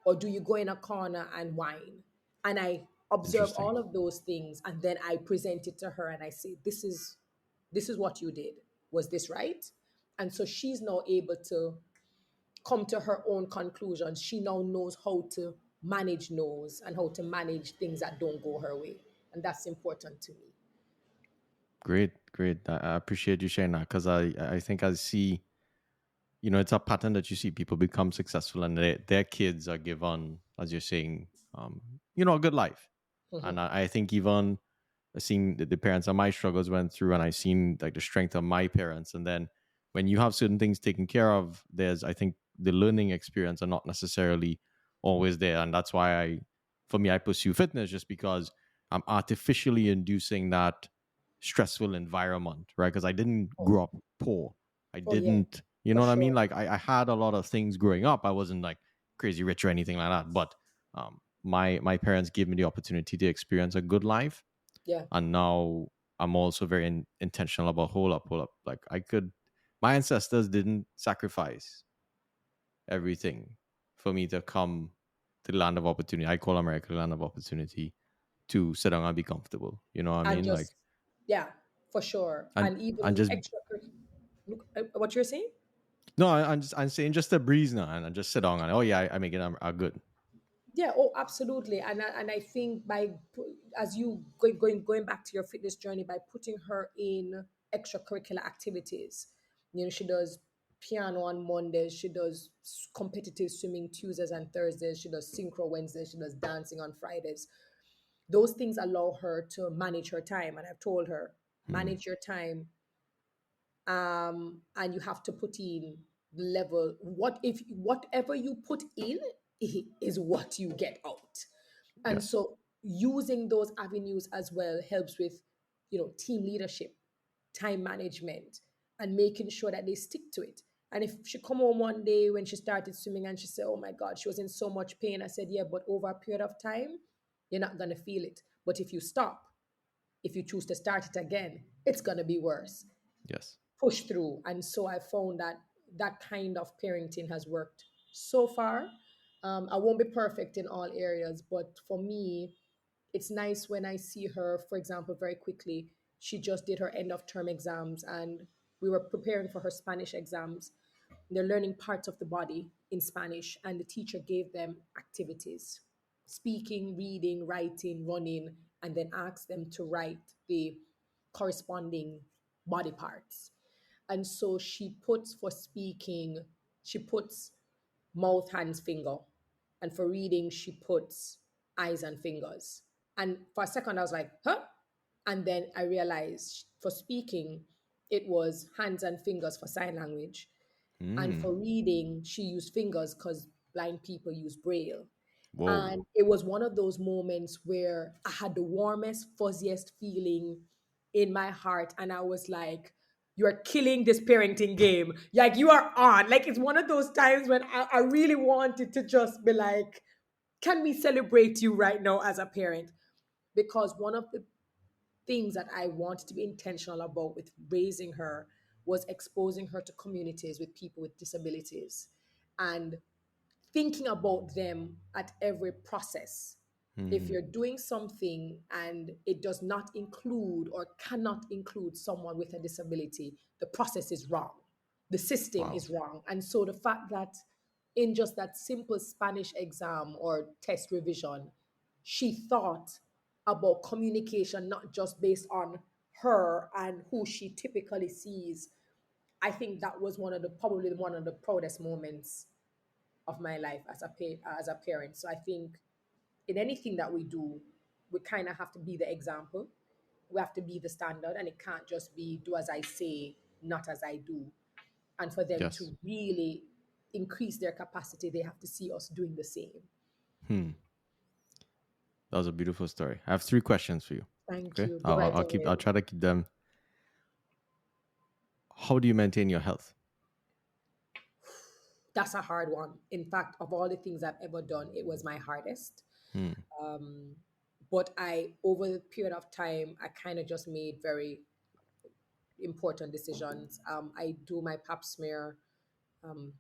Or do you go in a corner and whine? And I observe Interesting. all of those things, and then I present it to her and I say, this is what you did. Was this right? And so she's now able to come to her own conclusions. She now knows how to manage no's and how to manage things that don't go her way. And that's important to me. Great, great. I appreciate you sharing that, because I think I see, it's a pattern that you see people become successful, and their kids are given, as you're saying, a good life. And Mhm. I think even seeing the parents of my struggles went through, and I seen like the strength of my parents. And then when you have certain things taken care of, there's, I think, the learning experience are not necessarily always there. And that's why for me, I pursue fitness, just because I'm artificially inducing that stressful environment, right? Because I didn't Oh, grow up poor. I oh yeah, didn't, you for know what I mean? sure. Like I had a lot of things growing up. I wasn't like crazy rich or anything like that. But my parents gave me the opportunity to experience a good life. Yeah. And now I'm also very intentional about hold up. Like, my ancestors didn't sacrifice, everything for me to come to the land of opportunity. I call America the land of opportunity to sit down and be comfortable. You know what I And mean? Like, just, yeah, for sure. and And and even just extra, look, what you're saying? no, I'm saying just a breeze now, and I just sit down and oh yeah, I make it. I'm good. Yeah, oh, absolutely. And I think as you going back to your fitness journey, by putting her in extracurricular activities, she does piano on Mondays, she does competitive swimming Tuesdays and Thursdays, she does synchro Wednesdays, she does dancing on Fridays. Those things allow her to manage her time, and I've told her, Hmm. manage your time, and you have to put in the level. Whatever you put in is what you get out. And Yes. so using those avenues as well helps with team leadership, time management, and making sure that they stick to it. And if she come home one day when she started swimming and she said, oh my god, she was in so much pain, I said, yeah, but over a period of time you're not going to feel it. But if you stop, if you choose to start it again, it's going to be worse. Yes. Push through. And so I found that that kind of parenting has worked so far. I won't be perfect in all areas, but for me, it's nice when I see her, for example, very quickly. She just did her end of term exams, and we were preparing for her Spanish exams. They're learning parts of the body in Spanish, and the teacher gave them activities: speaking, reading, writing, running, and then asked them to write the corresponding body parts. And so she puts, for speaking, she puts mouth, hands, finger. And for reading, she puts eyes and fingers. And for a second, I was like, huh? And then I realized for speaking, it was hands and fingers for sign language. And Hmm. for reading, she used fingers because blind people use braille. Whoa. And it was one of those moments where I had the warmest, fuzziest feeling in my heart. And I was like, you're killing this parenting game. Like, you are on. Like, it's one of those times when I really wanted to just be like, can we celebrate you right now as a parent? Because one of the things that I wanted to be intentional about with raising her was exposing her to communities with people with disabilities and thinking about them at every process. If Hmm. you're doing something and it does not include or cannot include someone with a disability, the process is wrong. The system Wow. is wrong. And so the fact that in just that simple Spanish exam or test revision, she thought about communication, not just based on her and who she typically sees. I think that was probably one of the proudest moments of my life as a parent. So I think in anything that we do, we kind of have to be the example. We have to be the standard, and it can't just be do as I say, not as I do. And for them Yes. to really increase their capacity, they have to see us doing the same. Hmm. That was a beautiful story. I have three questions for you. Thank Okay. you. Go right I'll ahead. try to keep them. How do you maintain your health? That's a hard one. In fact, of all the things I've ever done, it was my hardest. Hmm. Um, but over the period of time, I kind of just made very important decisions. I do my pap smear um,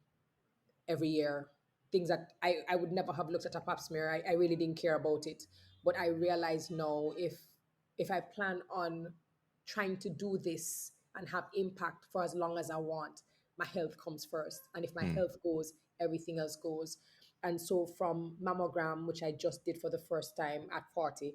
every year. Things that I would never have looked at a pap smear. I really didn't care about it. But I realize now, if I plan on trying to do this and have impact for as long as I want, my health comes first. And if my Hmm. health goes, everything else goes. And so from mammogram, which I just did for the first time at 40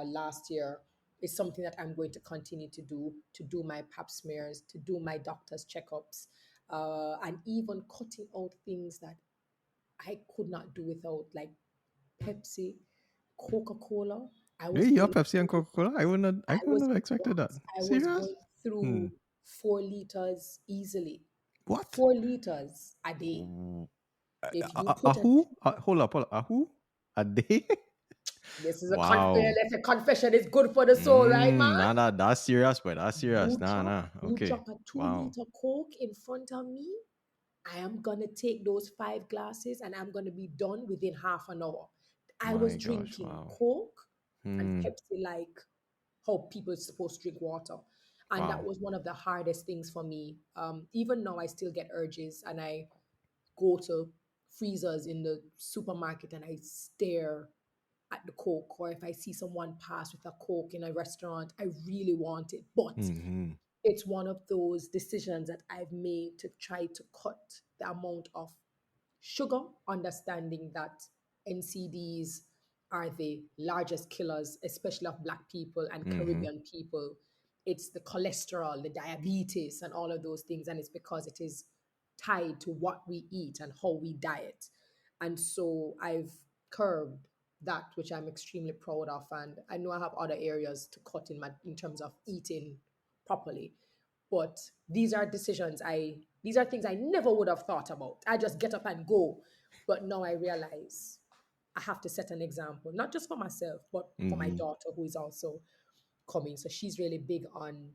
last year, is something that I'm going to do my pap smears, to do my doctor's checkups, and even cutting out things that I could not do without, like Pepsi, Coca Cola. I was Hey, you going have Pepsi and through, Coca Cola? I I wouldn't was have expected that. what? I was Serious? going Hmm. through 4 liters easily, What? 4 liters a day. Ooh. If you A put a, who? Hold up, hold up. A who? A day? this is a Wow. confession is good for the soul, right, man? Nah, nah, that's serious, boy. That's serious. You Nah, chop, nah. you Okay. chop a two Wow. liter Coke in front of me. I am gonna take those 5 glasses and I'm gonna be done within half an hour. I was My gosh. drinking Wow. Coke and Hmm. Pepsi like how people are supposed to drink water. And that Wow. was one of the hardest things for me. Even now, I still get urges and I go to freezers in the supermarket and I stare at the Coke, or if I see someone pass with a Coke in a restaurant, I really want it. But Mm-hmm. it's one of those decisions that I've made to try to cut the amount of sugar, understanding that NCDs are the largest killers, especially of Black people and Mm-hmm. Caribbean people. It's the cholesterol, the diabetes, and all of those things. And it's because it is tied to what we eat and how we diet. And so I've curbed that, which I'm extremely proud of. And I know I have other areas to cut in terms of eating properly. But these are things I never would have thought about. I just get up and go. But now I realize I have to set an example, not just for myself, but for my Mm-hmm. daughter who is also coming. So she's really big on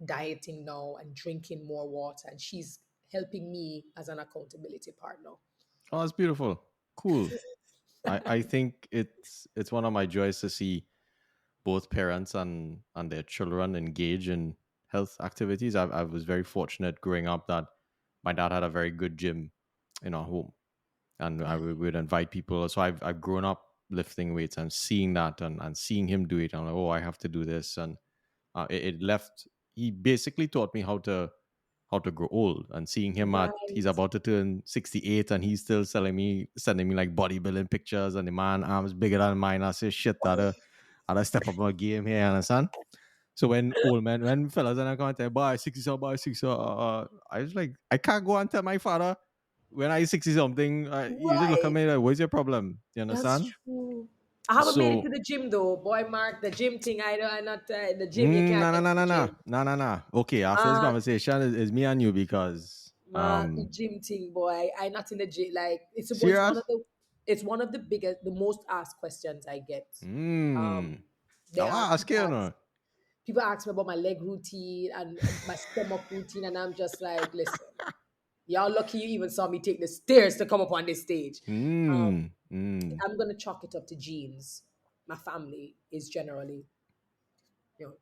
dieting now and drinking more water. And she's helping me as an accountability partner. Oh, that's beautiful. Cool. I think it's one of my joys to see both parents and their children engage in health activities. I was very fortunate growing up that my dad had a very good gym in our home, and I would invite people. So I've grown up lifting weights and seeing that and seeing him do it. I'm like, oh, I have to do this, and it left. He basically taught me how to grow old, and seeing him at he's Right. about to turn 68 and he's still sending me like bodybuilding pictures, and the man arms bigger than mine. I say shit that I step up my game here, understand? So when old men, when fellas and I come and tell buy 60 so buy 60 so I was like, I can't go and tell my father when I 60 something, you just look at Right. me like, what's your problem? You That's understand? true. I haven't made it to So the gym though. Boy, Mark, the gym thing, I know I'm not the gym. You can't no no get no to no the no gym. no no no. Okay, after this Mark, conversation is me and you because Mark, the gym thing, boy. I not in the gym. Like it's one of serious. the biggest, the most asked questions I get. Hmm. Um, they I are was asking, you know. people ask me about my leg routine and my stomach routine, and I'm just like, listen, y'all lucky you even saw me take the stairs to come up on this stage. Hmm. Hmm. I'm gonna chalk it up to genes. My family is generally,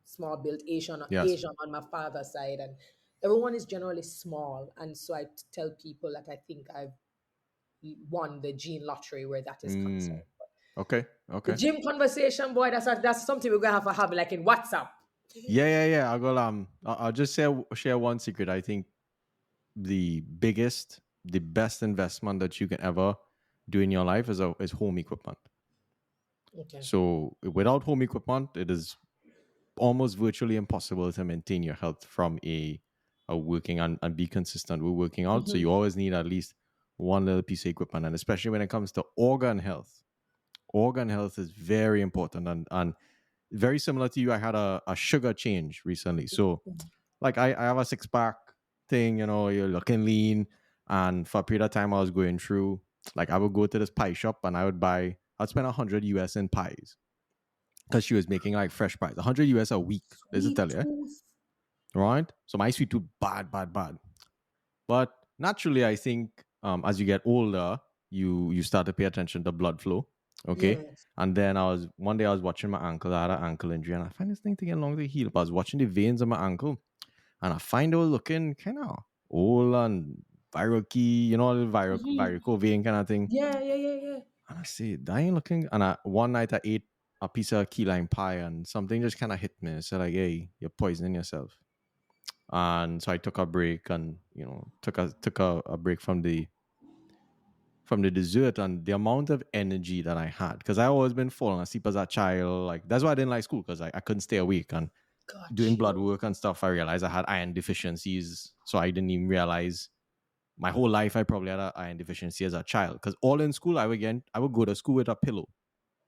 small built Yes. Asian on my father's side, and everyone is generally small. And so I tell people that I think I've won the gene lottery where that is Hmm. concerned. Okay. The Okay. gym conversation, boy, that's something we're gonna have to have like in WhatsApp. Yeah, yeah, yeah. I'll just share one secret. I think the best investment that you can ever do in your life is home equipment. Okay. So without home equipment, it is almost virtually impossible to maintain your health from a working and be consistent with working out. So Hmm. you always need at least one little piece of equipment, and especially when it comes to organ health. Organ health is very important, and very similar to you. I had a sugar change recently, so like I have a six pack thing, you're looking lean. And for a period of time I was going through, like I would go to this pie shop and I'd spend 100 US in pies because she was making like fresh pies. 100 US a week. This is Sweet tell you, tooth. right? So my sweet tooth bad, bad, bad. But naturally, I think as you get older, you start to pay attention to blood flow. Okay. Yes. And then one day I was watching my ankle. I had an ankle injury and I find this thing taking long to heal. But I was watching the veins on my ankle and I find it was looking kind of old and viral key, the Hmm. varicose vein kind of thing. Yeah, yeah, yeah, yeah. And I see that ain't looking. And one night I ate a piece of key lime pie and something just kind of hit me. It said like, "Hey, you're poisoning yourself." And so I took a break and took a break from the dessert, and the amount of energy that I had, because I always been falling asleep as a child. Like that's why I didn't like school, because I couldn't stay awake. And doing Got blood you. work and stuff, I realized I had iron deficiencies. So I didn't even realize my whole life I probably had an iron deficiency as a child. Because all in school, I would go to school with a pillow,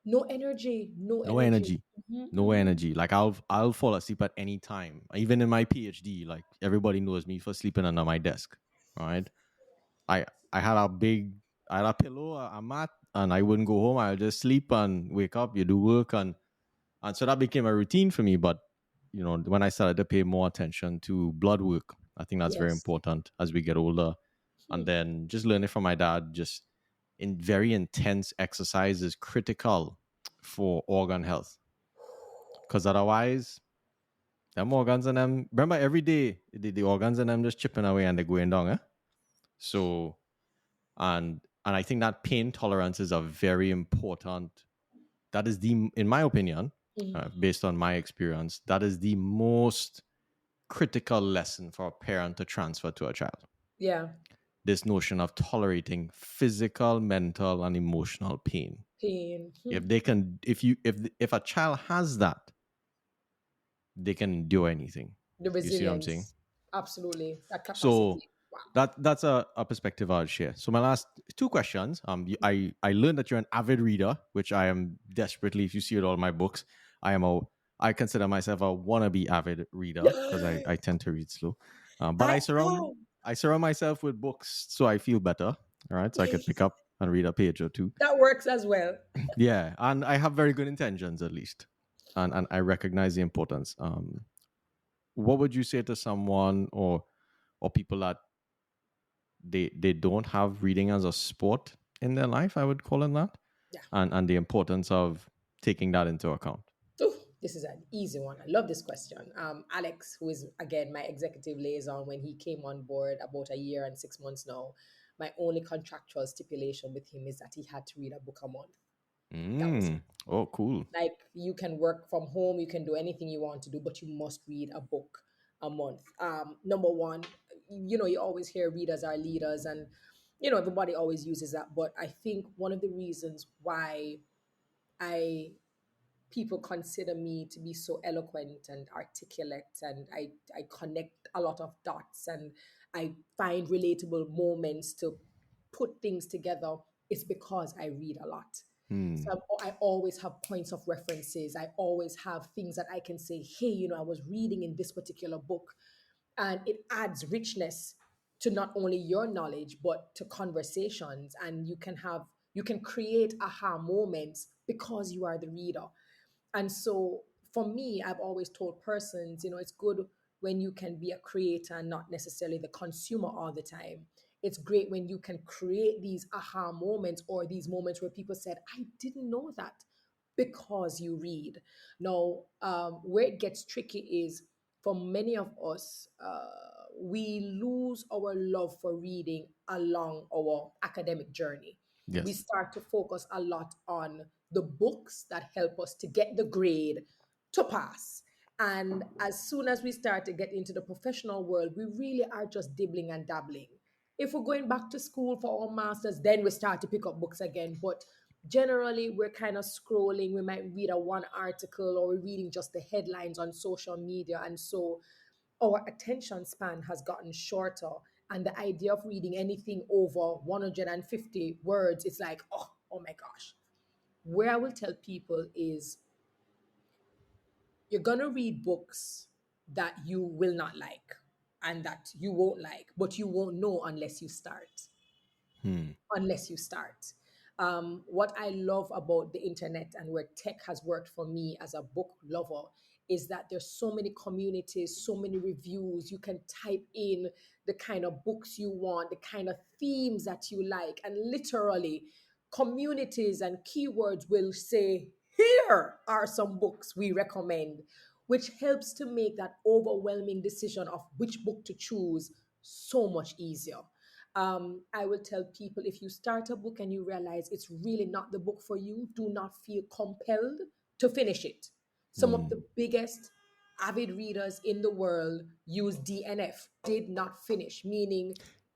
No energy. No no energy. energy, Hmm. no Hmm. energy. Like I'll fall asleep at any time. Even in my PhD, like everybody knows me for sleeping under my desk. Right? I I had a big I had a pillow, a mat, and I wouldn't go home. I'll just sleep and wake up. You do work, and so that became a routine for me. But when I started to pay more attention to blood work, I think that's very Yes. important as we get older. And Hmm. then just learning from my dad, just in very intense exercise is critical for organ health. Because otherwise, them organs and them, remember every day the organs and them just chipping away and they're going down, eh? So, and And I think that pain tolerance is a very important. That is the, in my opinion, Mhm. based on my experience, that is the most critical lesson for a parent to transfer to a child. Yeah, This notion of tolerating physical, mental, and emotional pain. pain. If they can, if a child has that, they can endure anything. The You see what I'm saying? resilience. Absolutely. That So capacity. Wow. that's a perspective I'll share. So my last two questions. I learned that you're an avid reader, which I am desperately. If you see it all my books, I consider myself a wannabe avid reader because I tend to read slow. But I I surround am. I surround myself with books so I feel better. All right, so I could pick up and read a page or two. That works as well. Yeah, and I have very good intentions at least, and I recognize the importance. What would you say to someone or people that they don't have reading as a sport in their life? I would call it that, Yeah. and the importance of taking that into account. Ooh, this is an easy one. I love this question. Alex, who is again my executive liaison, when he came on board about a year and 6 months now, my only contractual stipulation with him is that he had to read a book a month. That was it. Mm. Oh, cool. Like, you can work from home, you can do anything you want to do, but you must read a book a month. Number one, you always hear readers are leaders, and everybody always uses that. But I think one of the reasons why I people consider me to be so eloquent and articulate, and I connect a lot of dots, and I find relatable moments to put things together, is because I read a lot. Hmm. So I always have points of references. I always have things that I can say, hey, I was reading in this particular book, and it adds richness to not only your knowledge but to conversations, and you can create aha moments because you are the reader. And so for me, I've always told persons, it's good when you can be a creator and not necessarily the consumer all the time. It's great when you can create these aha moments, or these moments where people said, I didn't know that, because you read. Now, where it gets tricky is, for many of us, we lose our love for reading along our academic journey. We Yes. start to focus a lot on the books that help us to get the grade to pass. And as soon as we start to get into the professional world, we really are just dibbling and dabbling. If we're going back to school for our masters, then we start to pick up books again. But generally, we're kind of scrolling. We might read a one article, or we're reading just the headlines on social media. And so our attention span has gotten shorter. And the idea of reading anything over 150 words, it's like, oh my gosh. Where I will tell people is, you're going to read books that you will not like, and that you won't like, but you won't know unless you start. Hmm. What I love about the internet, and where tech has worked for me as a book lover, is that there's so many communities, so many reviews. You can type in the kind of books you want, the kind of themes that you like, and literally communities and keywords will say, here are some books we recommend, which helps to make that overwhelming decision of which book to choose so much easier. I will tell people, if you start a book and you realize it's really not the book for you, do not feel compelled to finish it. Some of Hmm. the biggest avid readers in the world use DNF, did not finish, meaning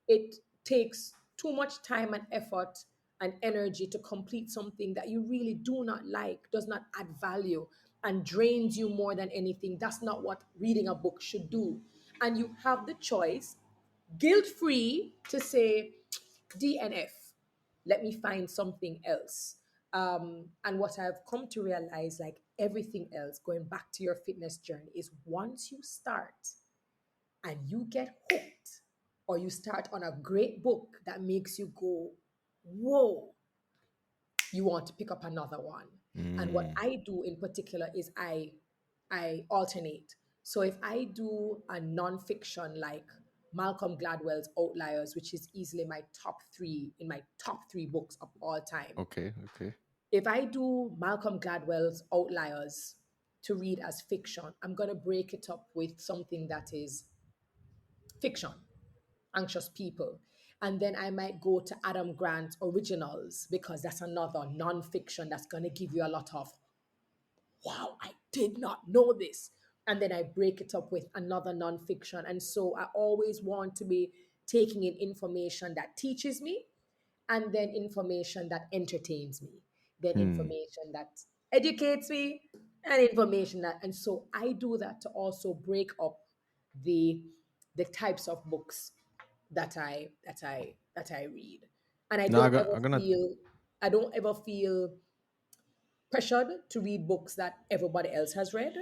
it takes too much time and effort and energy to complete something that you really do not like, does not add value, and drains you more than anything. That's not what reading a book should do. And you have the choice, guilt free, to say, DNF, let me find something else. And what I've come to realize, like everything else, going back to your fitness journey, is once you start and you get hooked, or you start on a great book that makes you go, whoa, you want to pick up another one. And what Hmm. I do in particular is I alternate. So if I do a nonfiction like Malcolm Gladwell's Outliers, which is easily my top three books of all time. Okay. Okay. If I do Malcolm Gladwell's Outliers to read as fiction, I'm gonna break it up with something that is fiction, Anxious People. And then I might go to Adam Grant originals because that's another nonfiction that's going to give you a lot of, wow, I did not know this. And then I break it up with another nonfiction. And so I always want to be taking in information that teaches me, and then information that entertains me, then Hmm. information that educates me, and information that, and so I do that to also break up the the types of books that I read. And No, I'm gonna. I don't ever feel pressured to read books that everybody else has read.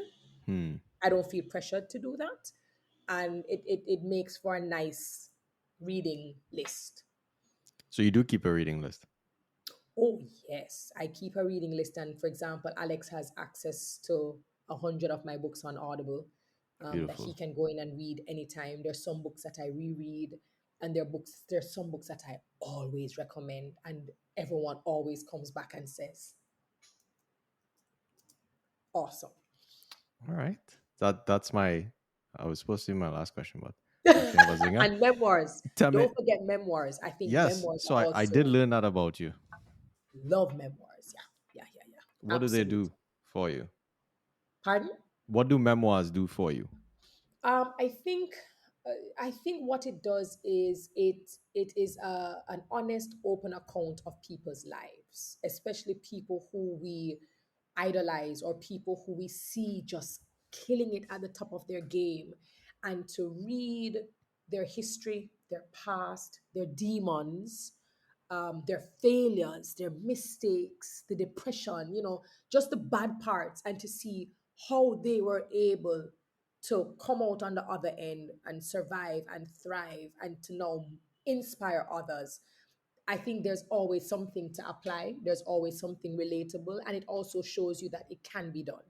Hmm. I don't feel pressured to do that. And it makes for a nice reading list. So you do keep a reading list. Oh, yes. I keep a reading list. And for example, Alex has access to 100 of my books on Audible, that he Beautiful. can go in and read anytime. There's some books that I reread, and there's some books that I always recommend. And everyone always comes back and says, awesome. All right. That's my. I was supposed to be my last question, but okay, have a zinger. And memoirs. Tell me. Don't forget memoirs. I think Yes. memoirs So are I did also, learn that about you. love memoirs. Yeah, yeah, yeah, yeah. What do they Absolutely. do for you? Pardon? What do memoirs do for you? I think I think what it does is it is an honest, open account of people's lives, especially people who we idolize or people who we see just killing it at the top of their game, and to read their history, their past, their demons, their failures, their mistakes, the depression, just the bad parts, and to see how they were able to come out on the other end and survive and thrive and to now inspire others. I think there's always something to apply, there's always something relatable, and it also shows you that it can be done.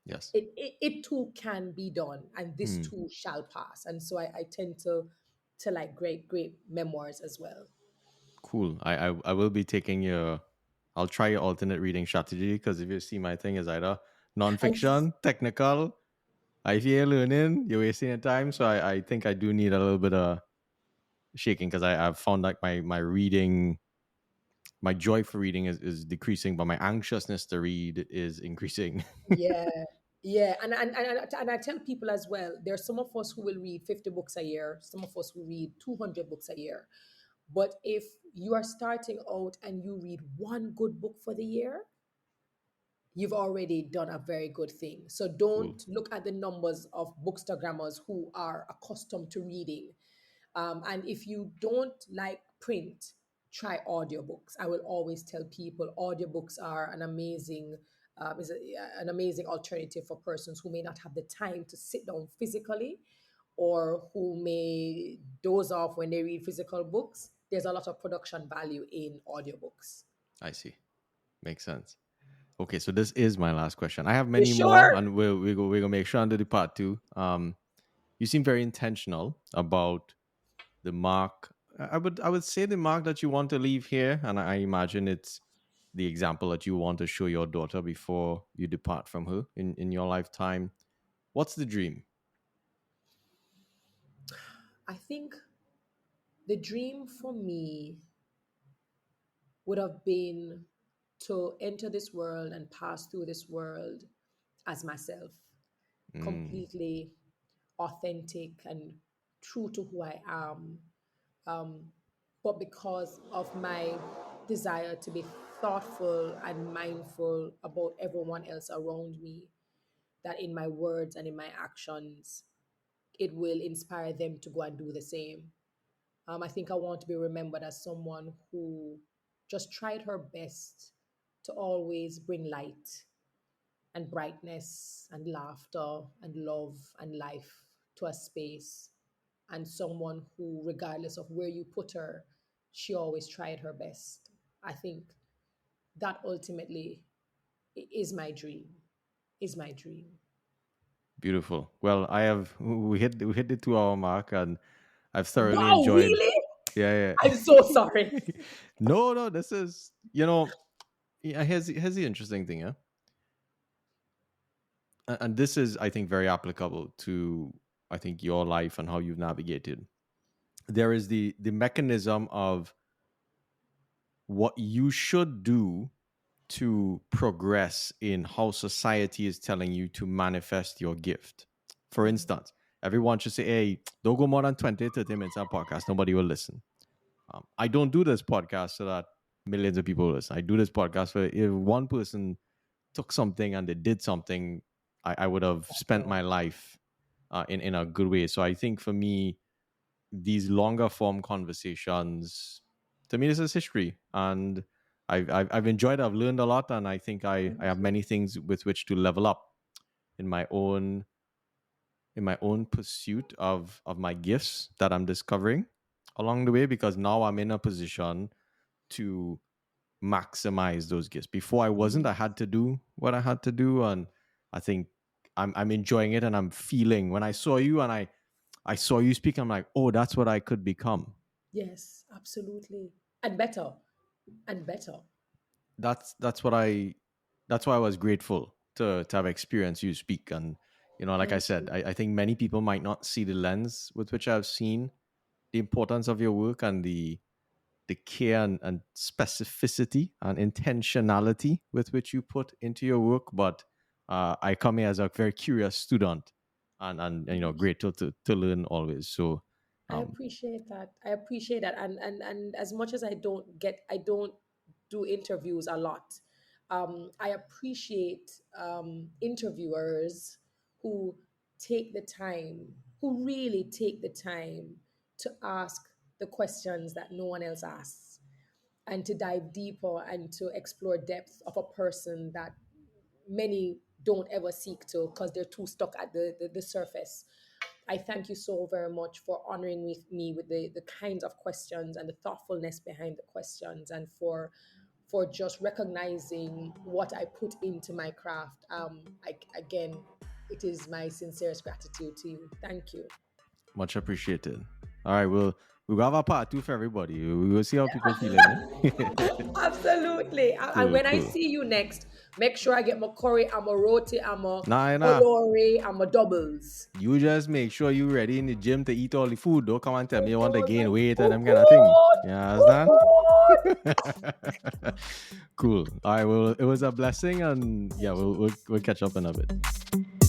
Yes. It too can be done, and this Hmm. too shall pass. And so I tend to like great memoirs as well. Cool. I will be taking your. I'll try your alternate reading strategy because if you see my thing is either And non-fiction, technical. If you're learning, you're wasting your time. So I think I do need a little bit of shaking because I've found like my reading, my joy for reading is decreasing, but my anxiousness to read is increasing. yeah, yeah, and I tell people as well. There are some of us who will read 50 books a year. Some of us who read 200 books a year. But if you are starting out and you read one good book for the year, you've already done a very good thing. So Cool. don't look at the numbers of bookstagrammers who are accustomed to reading. And if you don't like print, try audiobooks. I will always tell people audiobooks are an amazing alternative for persons who may not have the time to sit down physically, or who may doze off when they read physical books. There's a lot of production value in audiobooks. I see. Makes sense. Okay, so this is my last question. I have You many more, sure? and we're gonna make sure under the part two. You seem very intentional about the mark. I would say the mark that you want to leave here, and I imagine it's the example that you want to show your daughter before you depart from her in your lifetime. What's the dream? I think the dream for me would have been to enter this world and pass through this world as myself, Mm, completely authentic and true to who I am. But because of my desire to be thoughtful and mindful about everyone else around me, that in my words and in my actions, it will inspire them to go and do the same. I think I want to be remembered as someone who just tried her best to always bring light and brightness and laughter and love and life to a space. And someone who, regardless of where you put her, she always tried her best. I think that ultimately is my dream, is my dream. beautiful. Well, we hit the 2 hour mark, and I've thoroughly Wow, enjoyed. really? Yeah, I'm so sorry. yeah. No, this is yeah, here's the interesting thing, yeah. And this is I think very applicable to I think your life and how you've navigated there is the mechanism of what you should do to progress in how society is telling you to manifest your gift. For instance, everyone should say, hey, don't go more than 20, 30 minutes on a podcast. Nobody will listen. I don't do this podcast so that millions of people listen. I do this podcast for if one person took something and they did something, I would have That's spent my all. life in a good way. So I think for me, these longer form conversations, to me, this is history. And I've enjoyed it. I've learned a lot. And I think I Thank have you. many things with which to level up in my own pursuit of my gifts that I'm discovering along the way, because now I'm in a position to maximize those gifts. Before I wasn't, I Yes. had to do what I had to do, and I think I'm enjoying it, and I'm feeling when I saw you and I saw you speak, I'm like, oh, that's what I could become. Yes, absolutely. And better. And better. That's what I that's why I was grateful to have experienced you speak. And like I Thank said, you. I think many people might not see the lens with which I've seen the importance of your work and the care and specificity and intentionality with which you put into your work. But I come here as a very curious student, and Thank you. grateful to learn always. So I um, appreciate that. I appreciate that. And as much as I don't do interviews a lot. I appreciate interviewers who take the time, who really take the time to ask the questions that no one else asks, and to dive deeper and to explore depth of a person that many don't ever seek to because they're too stuck at the surface. I thank you so very much for honoring me with the kinds of questions and the thoughtfulness behind the questions, and for just recognizing what I put into my craft. Again, it is my sincerest gratitude to you. Thank you. much appreciated. All right, we'll have a part two for everybody. We will see how people feeling. Eh? Absolutely. And Cool, when I cool. see you next, make sure I get my curry, I'm a roti, I'm a Nah. olori, I'm a doubles. You just make sure you ready in the gym to eat all the food. Don't come and tell me Oh you want to God, gain my weight and oh them kind of thing. God, You oh understand? God. Cool. All right. Well, it was a blessing, and yeah, Thank you. we'll catch up in a bit.